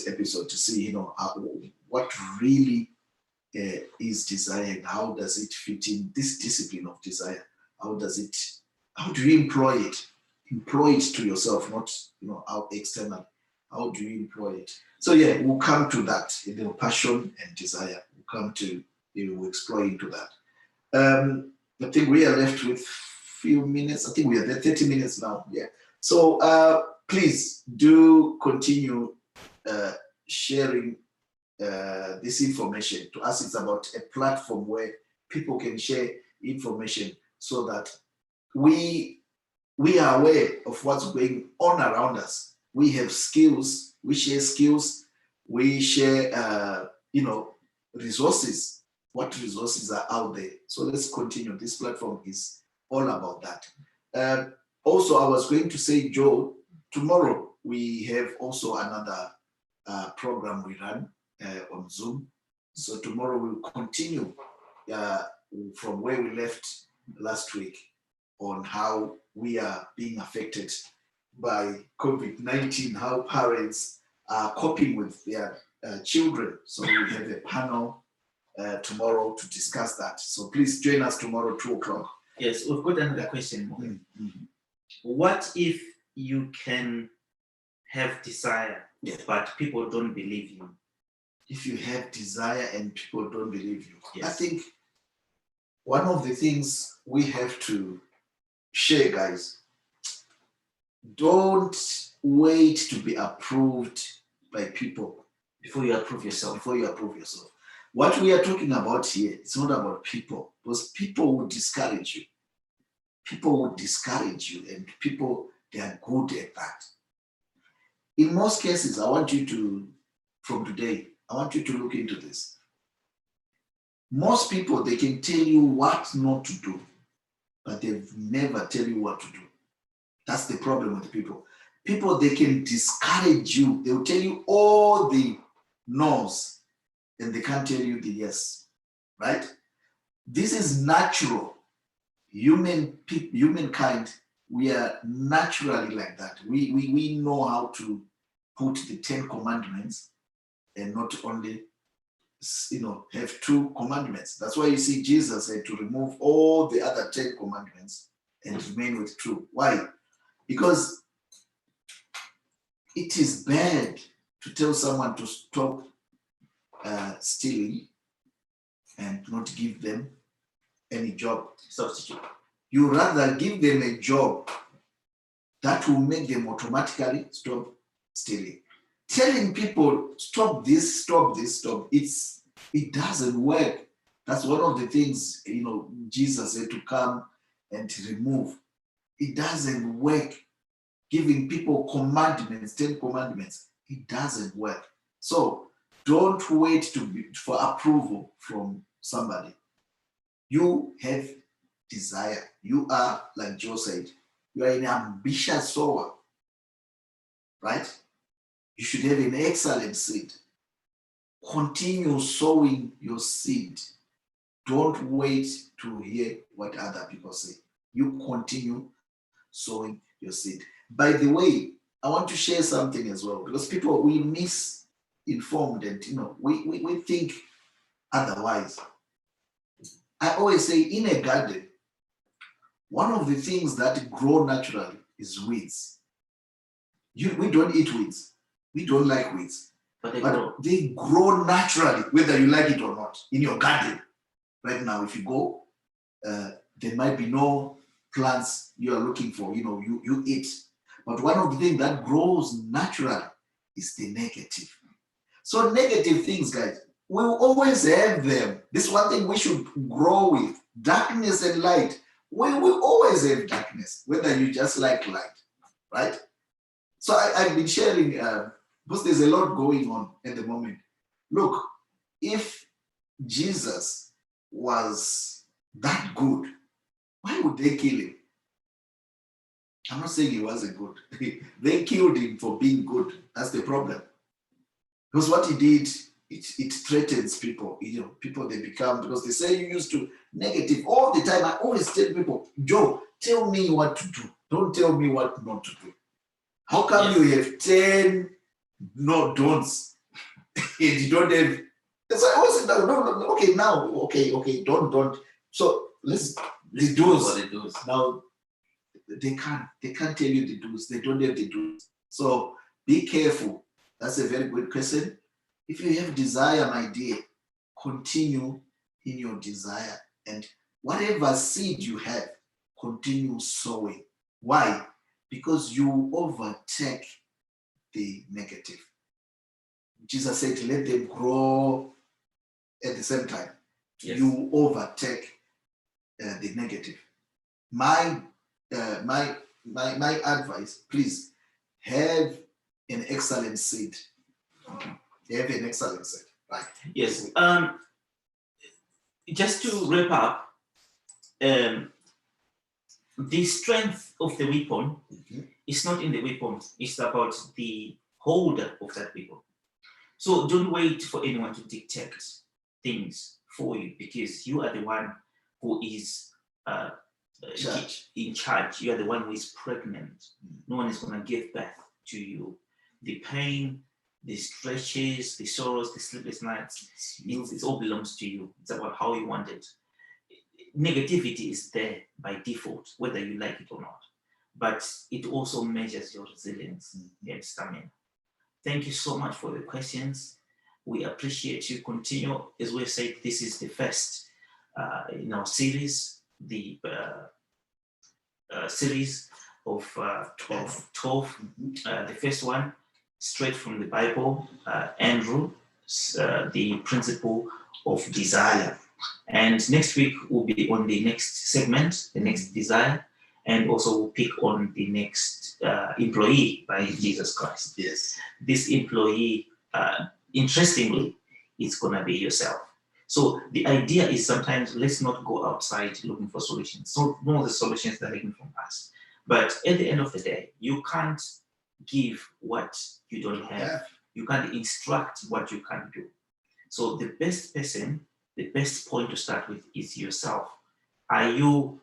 episode to see, what really is desire and how does it fit in this discipline of desire. How do you employ it? Employ it to yourself, not out external. How do you employ it? So we'll come to that. Passion and desire. We'll explore into that. I think we are left with few minutes. I think we are there 30 minutes now. So please do continue sharing this information. To us, it's about a platform where people can share information so that we are aware of what's going on around us. We have skills, we share skills, we share, resources, what resources are out there. So let's continue. This platform is all about that. Also, I was going to say, Joe, tomorrow we have also another program we run on Zoom. So tomorrow we'll continue from where we left last week on how we are being affected by COVID-19, how parents are coping with their children. So we have a panel tomorrow to discuss that. So please join us tomorrow, 2:00. Yes, we've got another question. What if you can have desire, but people don't believe you? If you have desire and people don't believe you, yes. I think one of the things we have to share, guys, don't wait to be approved by people before you approve yourself. What we are talking about here, it's not about people, because people will discourage you. And people, they are good at that. In most cases, from today, I want you to look into this. Most people, they can tell you what not to do, but they've never tell you what to do. That's the problem with people. People, they can discourage you. They'll tell you all the no's, and they can't tell you the yes, right? This is natural. Humankind, we are naturally like that. We know how to put the 10 commandments and not only have 2 commandments. That's why you see Jesus had to remove all the other 10 commandments and remain with 2. Why? Because it is bad to tell someone to stop stealing and not give them any job substitute. You rather give them a job that will make them automatically stop stealing. Telling people stop this, it doesn't work. That's one of the things Jesus had to come and remove. It doesn't work. Giving people commandments, 10 commandments, it doesn't work. So don't wait for approval from somebody. You have desire. You are, like Joe said, you are an ambitious sower, right? You should have an excellent seed. Continue sowing your seed. Don't wait to hear what other people say. You continue sowing your seed. By the way, I want to share something as well, because people, we misinformed and we think otherwise. I always say in a garden, one of the things that grow naturally is weeds. We don't eat weeds. We don't like weeds. But they grow naturally, whether you like it or not, in your garden. Right now, if you go, there might be no plants you are looking for, you eat. But one of the things that grows naturally is the negative. So negative things, guys, we'll always have them. This is one thing we should grow with. Darkness and light. We will always have darkness, whether you just like light, right? So I've been sharing, because there's a lot going on at the moment. Look, if Jesus was that good, why would they kill him? I'm not saying he wasn't good. They killed him for being good. That's the problem. Because what he did, it threatens people. People, they become, because they say you used to negative all the time. I always tell people, Joe, tell me what to do. Don't tell me what not to do. How come you have 10 no don'ts and you don't have? So I always say, no, okay, now, okay, don't. So let's the do's. Now they can't tell you the do's. They don't have the do's. So be careful. That's a very good question. If you have desire, my dear, continue in your desire, and whatever seed you have, continue sowing. Why? Because you overtake the negative. Jesus said, let them grow at the same time. Yes. You overtake the negative. My advice, please have an excellent seed. Have an excellent seed. Right. Yes. Just to wrap up, the strength of the weapon is not in the weapon, it's about the holder of that weapon. So don't wait for anyone to dictate things for you, because you are the one who is in charge. You are the one who is pregnant. No one is going to give birth to you. The pain, the stretches, the sorrows, the sleepless nights, it all belongs to you. It's about how you want it. Negativity is there by default, whether you like it or not. But it also measures your resilience and stamina. Thank you so much for the questions. We appreciate you. Continue. As we've said, this is the first in our series, the series of 12. The first one, straight from the Bible, Andrew, the principle of desire. And next week we'll be on the next segment, the next desire, and also we'll pick on the next employee by Jesus Christ. Yes. This employee, interestingly, it's gonna be yourself. So the idea is sometimes let's not go outside looking for solutions. So none of the solutions that are given from us. But at the end of the day, you can't give what you don't have. You can't instruct what you can't do. So the best person, the best point to start with is yourself. Are you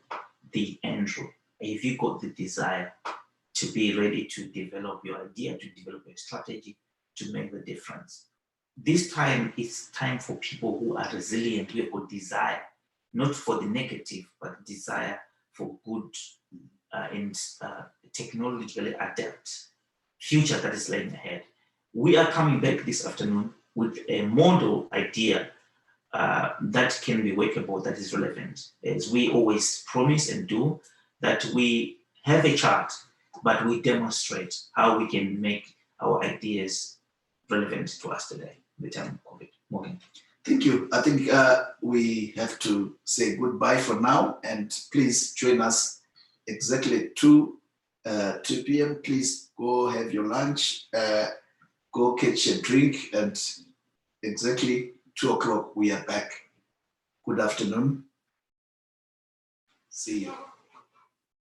the Andrew? Have you got the desire to be ready to develop your idea, to develop your strategy, to make the difference? This time is time for people who are resilient, who have got desire, not for the negative, but desire for good and technologically adept future that is laying ahead. We are coming back this afternoon with a model idea that can be workable, that is relevant. As we always promise and do, that we have a chart, but we demonstrate how we can make our ideas relevant to us today, the time of COVID. Morgan. Thank you. I think we have to say goodbye for now, and please join us exactly 2 p.m. Please go have your lunch, go catch a drink, and exactly 2 o'clock we are back. Good afternoon. See you.